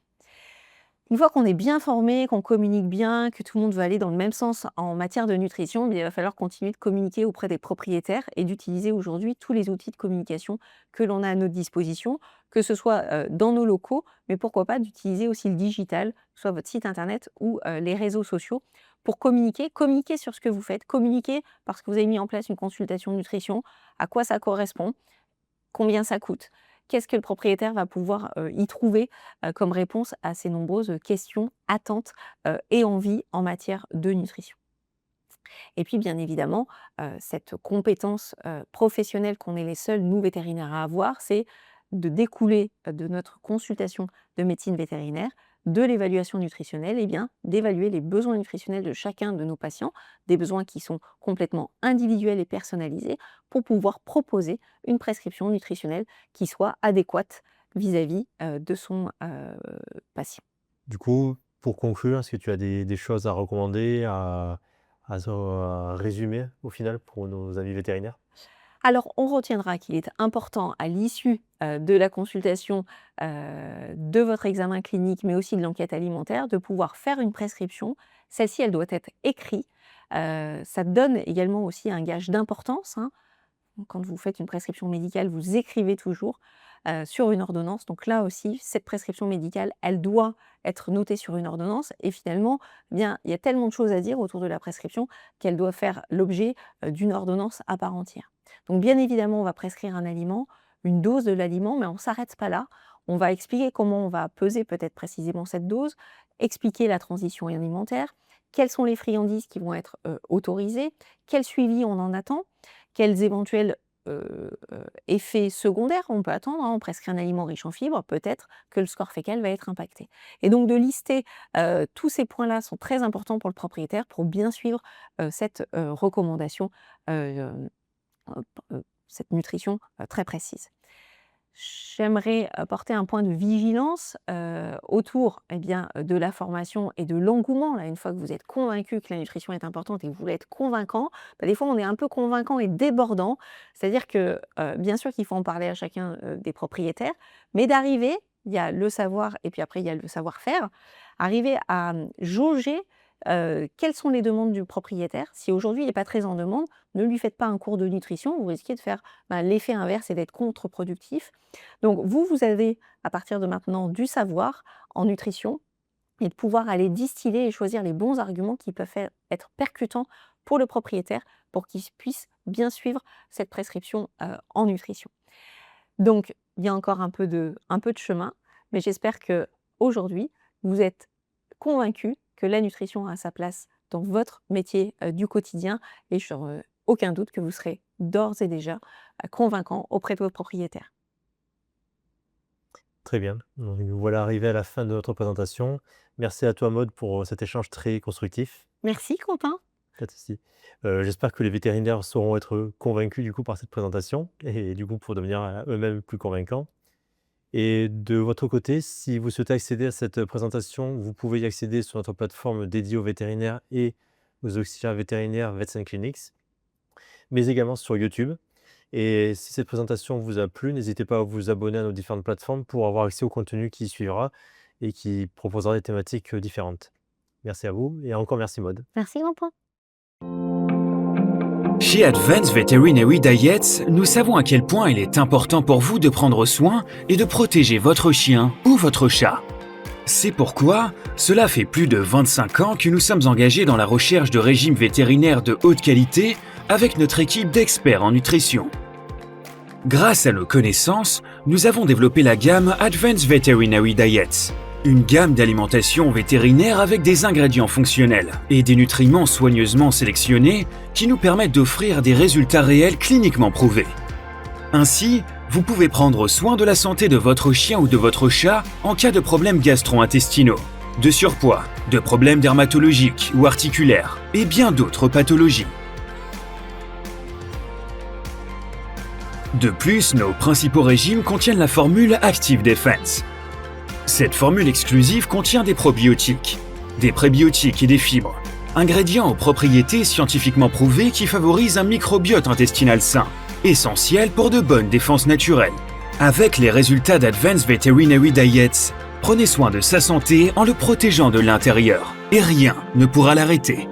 Une fois qu'on est bien formé, qu'on communique bien, que tout le monde veut aller dans le même sens en matière de nutrition, eh bien, il va falloir continuer de communiquer auprès des propriétaires et d'utiliser aujourd'hui tous les outils de communication que l'on a à notre disposition, que ce soit dans nos locaux, mais pourquoi pas d'utiliser aussi le digital, soit votre site internet ou les réseaux sociaux, pour communiquer, communiquer sur ce que vous faites, communiquer parce que vous avez mis en place une consultation de nutrition, à quoi ça correspond, combien ça coûte? Qu'est-ce que le propriétaire va pouvoir, y trouver, comme réponse à ces nombreuses, questions, attentes, et envies en matière de nutrition? Et puis bien évidemment, cette compétence, professionnelle qu'on est les seuls, nous vétérinaires, à avoir, c'est de découler, de notre consultation de médecine vétérinaire, de l'évaluation nutritionnelle et bien d'évaluer les besoins nutritionnels de chacun de nos patients, des besoins qui sont complètement individuels et personnalisés pour pouvoir proposer une prescription nutritionnelle qui soit adéquate vis-à-vis, de son, patient. Du coup, pour conclure, est-ce que tu as des choses à recommander, à résumer au final pour nos amis vétérinaires? Alors, on retiendra qu'il est important à l'issue, de la consultation, de votre examen clinique, mais aussi de l'enquête alimentaire, de pouvoir faire une prescription. Celle-ci, elle doit être écrite. Ça donne également aussi un gage d'importance, hein. Quand vous faites une prescription médicale, vous écrivez toujours, sur une ordonnance. Donc là aussi, cette prescription médicale, elle doit être notée sur une ordonnance et finalement, eh bien, il y a tellement de choses à dire autour de la prescription qu'elle doit faire l'objet, d'une ordonnance à part entière. Donc bien évidemment, on va prescrire un aliment, une dose de l'aliment, mais on ne s'arrête pas là. On va expliquer comment on va peser peut-être précisément cette dose, expliquer la transition alimentaire, quelles sont les friandises qui vont être, autorisées, quel suivi on en attend, quels éventuels, effets secondaires on peut attendre, hein. On prescrit un aliment riche en fibres, peut-être que le score fécal va être impacté et donc de lister, tous ces points-là sont très importants pour le propriétaire pour bien suivre, cette, recommandation, hem, cette nutrition, très précise. J'aimerais apporter un point de vigilance, autour, eh bien, de la formation et de l'engouement. Là, une fois que vous êtes convaincu que la nutrition est importante et que vous voulez être convaincant, bah, des fois, on est un peu convaincant et débordant. C'est-à-dire que, bien sûr qu'il faut en parler à chacun, des propriétaires, mais d'arriver, il y a le savoir et puis après il y a le savoir-faire. Arriver à, jauger, quelles sont les demandes du propriétaire. Si aujourd'hui il n'est pas très en demande, ne lui faites pas un cours de nutrition, vous risquez de faire, bah, l'effet inverse et d'être contre-productif. Donc vous, vous avez à partir de maintenant du savoir en nutrition et de pouvoir aller distiller et choisir les bons arguments qui peuvent être percutants pour le propriétaire pour qu'il puisse bien suivre cette prescription en nutrition. Donc il y a encore un peu de chemin, mais j'espère que aujourd'hui vous êtes convaincu que la nutrition a sa place dans votre métier du quotidien et sur aucun doute que vous serez d'ores et déjà convaincant auprès de votre propriétaire. Très bien. Donc nous voilà arrivés à la fin de notre présentation. Merci à toi Maud pour cet échange très constructif. Merci Quentin. Pas de souci. J'espère que les vétérinaires sauront être convaincus du coup par cette présentation et du coup pour devenir, eux-mêmes plus convaincants. Et de votre côté, si vous souhaitez accéder à cette présentation, vous pouvez y accéder sur notre plateforme dédiée aux vétérinaires et aux auxiliaires vétérinaires Vets Clinics, mais également sur YouTube. Et si cette présentation vous a plu, n'hésitez pas à vous abonner à nos différentes plateformes pour avoir accès au contenu qui suivra et qui proposera des thématiques différentes. Merci à vous et encore merci Maud. Merci Quentin. Chez Advanced Veterinary Diets, nous savons à quel point il est important pour vous de prendre soin et de protéger votre chien ou votre chat. C'est pourquoi cela fait plus de 25 ans que nous sommes engagés dans la recherche de régimes vétérinaires de haute qualité avec notre équipe d'experts en nutrition. Grâce à nos connaissances, nous avons développé la gamme Advanced Veterinary Diets, une gamme d'alimentation vétérinaire avec des ingrédients fonctionnels et des nutriments soigneusement sélectionnés qui nous permettent d'offrir des résultats réels cliniquement prouvés. Ainsi, vous pouvez prendre soin de la santé de votre chien ou de votre chat en cas de problèmes gastro-intestinaux, de surpoids, de problèmes dermatologiques ou articulaires et bien d'autres pathologies. De plus, nos principaux régimes contiennent la formule Active Defense. Cette formule exclusive contient des probiotiques, des prébiotiques et des fibres, ingrédients aux propriétés scientifiquement prouvées qui favorisent un microbiote intestinal sain, essentiel pour de bonnes défenses naturelles. Avec les résultats d'Advanced Veterinary Diets, prenez soin de sa santé en le protégeant de l'intérieur, et rien ne pourra l'arrêter.